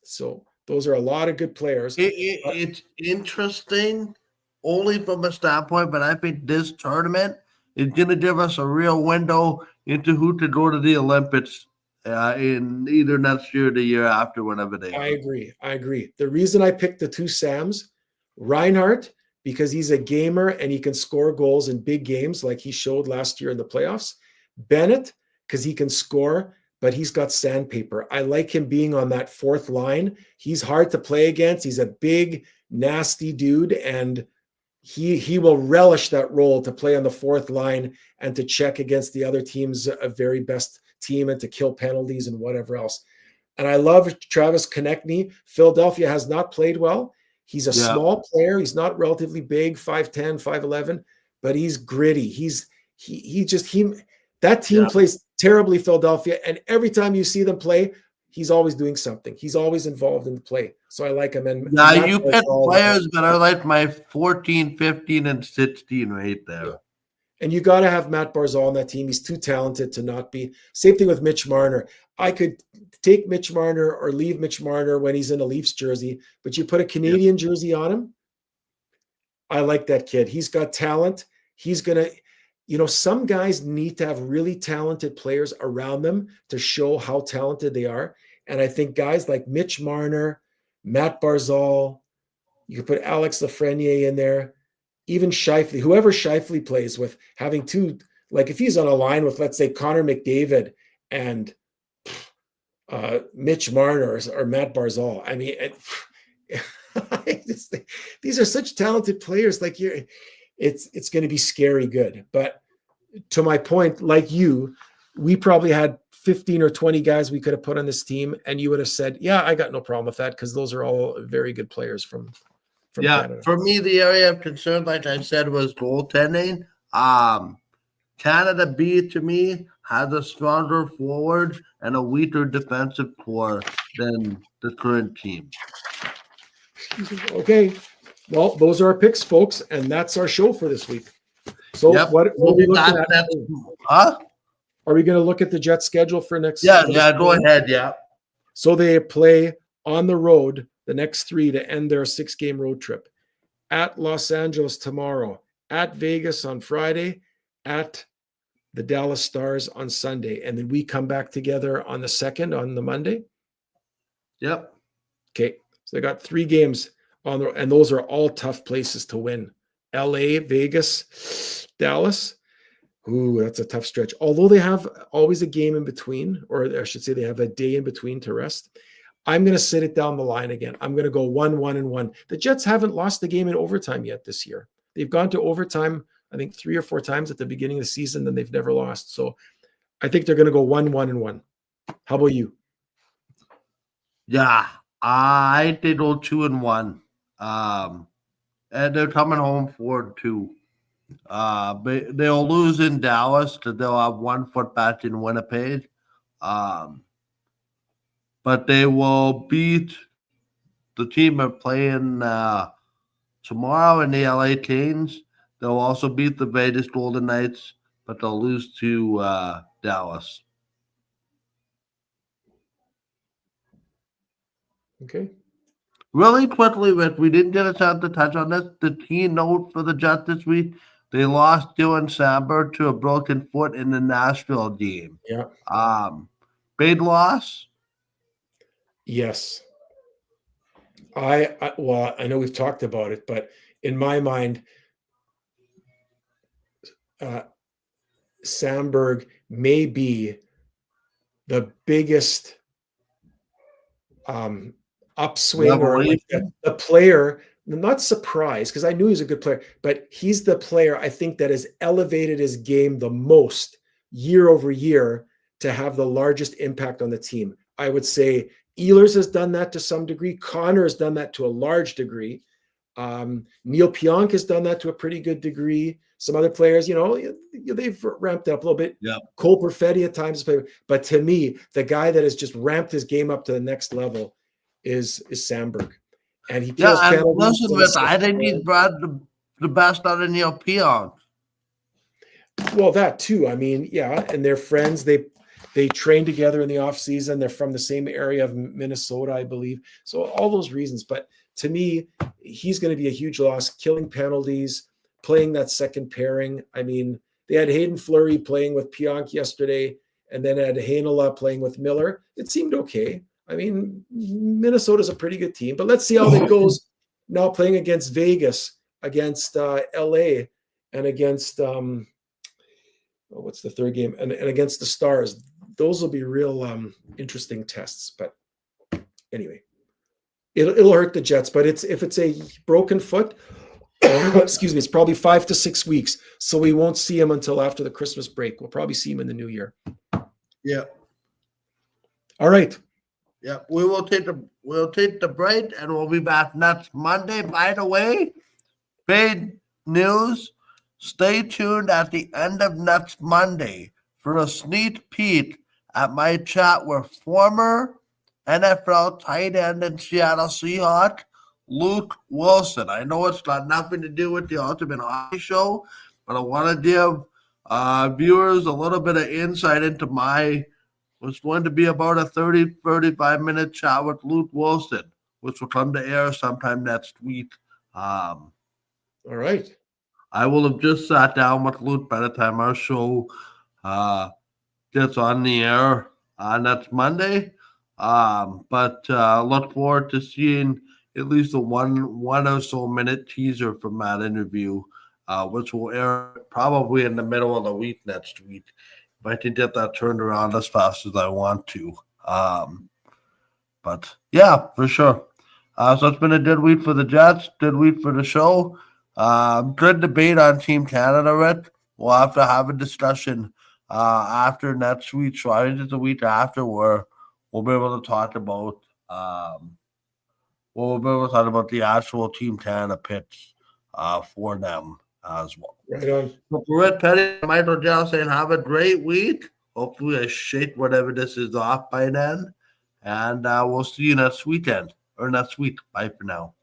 S2: So those are a lot of good players.
S1: It's interesting only from a standpoint, but I think this tournament is going to give us a real window into who to go to the Olympics in either next year or the year after, whenever they are.
S2: I agree. The reason I picked the 2 Sams, Reinhart, because he's a gamer and he can score goals in big games like he showed last year in the playoffs. Bennett, because he can score, but he's got sandpaper. I like him being on that 4th line. He's hard to play against. He's a big, nasty dude, and he will relish that role to play on the 4th line and to check against the other team's very best team and to kill penalties and whatever else. And I love Travis Konechny. Philadelphia has not played well. He's a small player. He's not relatively big, 5'10", 5'11", but he's gritty. That team plays terribly, Philadelphia, and every time you see them play, he's always doing something. He's always involved in the play. So I like him. And
S1: you pick players that are like my 14, 15, and 16 right there.
S2: Yeah. And you got to have Matt Barzal on that team. He's too talented to not be. Same thing with Mitch Marner. I could take Mitch Marner or leave Mitch Marner when he's in a Leafs jersey, but you put a Canadian jersey on him. I like that kid. He's got talent. He's going to, some guys need to have really talented players around them to show how talented they are. And I think guys like Mitch Marner, Matt Barzal, you could put Alex Lafreniere in there, even Scheifele, whoever Scheifele plays with, having 2, like if he's on a line with, let's say, Connor McDavid and Mitch Marner or Matt Barzal. I mean, these are such talented players. Like it's going to be scary good. But to my point, like you, we probably had 15 or 20 guys we could have put on this team, and you would have said, yeah, I got no problem with that because those are all very good players from Canada.
S1: For me, the area of concern, like I said, was goaltending. Canada B, to me, has a stronger forward and a weaker defensive core than the current team.
S2: Okay. Well, those are our picks, folks, and that's our show for this week. So what are we looking at? Are we going to look at the Jets schedule for next?
S1: Yeah, go ahead. Yeah.
S2: So they play on the road the next 3 to end their 6-game road trip. At Los Angeles tomorrow, at Vegas on Friday, at the Dallas Stars on Sunday, and then we come back together on the 2nd on the Monday.
S1: Yep.
S2: Okay. So they got 3 games on the, and those are all tough places to win. LA, Vegas, Dallas. Ooh, that's a tough stretch. Although they have always a game in between, or I should say they have a day in between to rest. I'm going to sit it down the line again. I'm going to go 1-1-1. The Jets haven't lost the game in overtime yet this year. They've gone to overtime, I think 3 or 4 times at the beginning of the season, and they've never lost. So I think they're going to go 1-1-1. How about you?
S1: Yeah, I did go 2-1. And they're coming home 4-2. They'll lose in Dallas because they'll have 1 foot back in Winnipeg. But they will beat the team are playing tomorrow in the LA Kings. They'll also beat the Vegas Golden Knights, but they'll lose to Dallas.
S2: Okay.
S1: Really quickly, Rich, we didn't get a chance to touch on this. The keynote for the Jets this week, they lost Dylan Samberg to a broken foot in the Nashville game.
S2: Yeah.
S1: Big loss?
S2: Yes. I know we've talked about it, but in my mind, Samberg may be the biggest upswing or like the player. I'm not surprised because I knew he was a good player, but he's the player I think that has elevated his game the most year over year to have the largest impact on the team. I would say Ehlers has done that to some degree. Connor has done that to a large degree. Neil Pionk has done that to a pretty good degree. Some other players, they've ramped up a little bit.
S1: Yeah.
S2: Cole Perfetti at times, but to me, the guy that has just ramped his game up to the next level is Samberg. And he kills penalties.
S1: Listen, I think he's brought the best out of Neil Pionk.
S2: Well, that too. I mean, yeah, and they're friends. They train together in the off season. They're from the same area of Minnesota, I believe. So all those reasons. But to me, he's going to be a huge loss, killing penalties, playing that second pairing. I mean, they had Hayden Fleury playing with Pionk yesterday, and then had Heinola playing with Miller. It seemed okay. I mean, Minnesota's a pretty good team, but let's see how it goes now playing against Vegas, against LA, and against what's the third game? And against the Stars. Those will be real interesting tests. But anyway, it'll hurt the Jets. But if it's a broken foot, excuse me, it's probably 5 to 6 weeks. So we won't see him until after the Christmas break. We'll probably see him in the new year.
S1: Yeah.
S2: All right.
S1: Yeah, we'll take the break and we'll be back next Monday. By the way, big news. Stay tuned at the end of next Monday for a sneak peek at my chat with former NFL tight end and Seattle Seahawks, Luke Wilson. I know it's got nothing to do with the Ultimate Hockey Show, but I want to give viewers a little bit of insight into what's going to be about a 35-minute chat with Luke Wilson, which will come to air sometime next week.
S2: All right.
S1: I will have just sat down with Luke by the time our show gets on the air next Monday. But look forward to seeing at least a one or so minute teaser from that interview, which will air probably in the middle of the week next week. If I can get that turned around as fast as I want to. But yeah, for sure. So it's been a good week for the Jets, good week for the show. Good debate on Team Canada, Rick. We'll have to have a discussion after next week. So I think it's the week after where we'll be able to talk about the actual Team Canada picks for them as well.
S2: Right on.
S1: So for Rick Petty, Michael Dell saying have a great week. Hopefully I shake whatever this is off by then. And we'll see you next weekend or next week. Bye for now.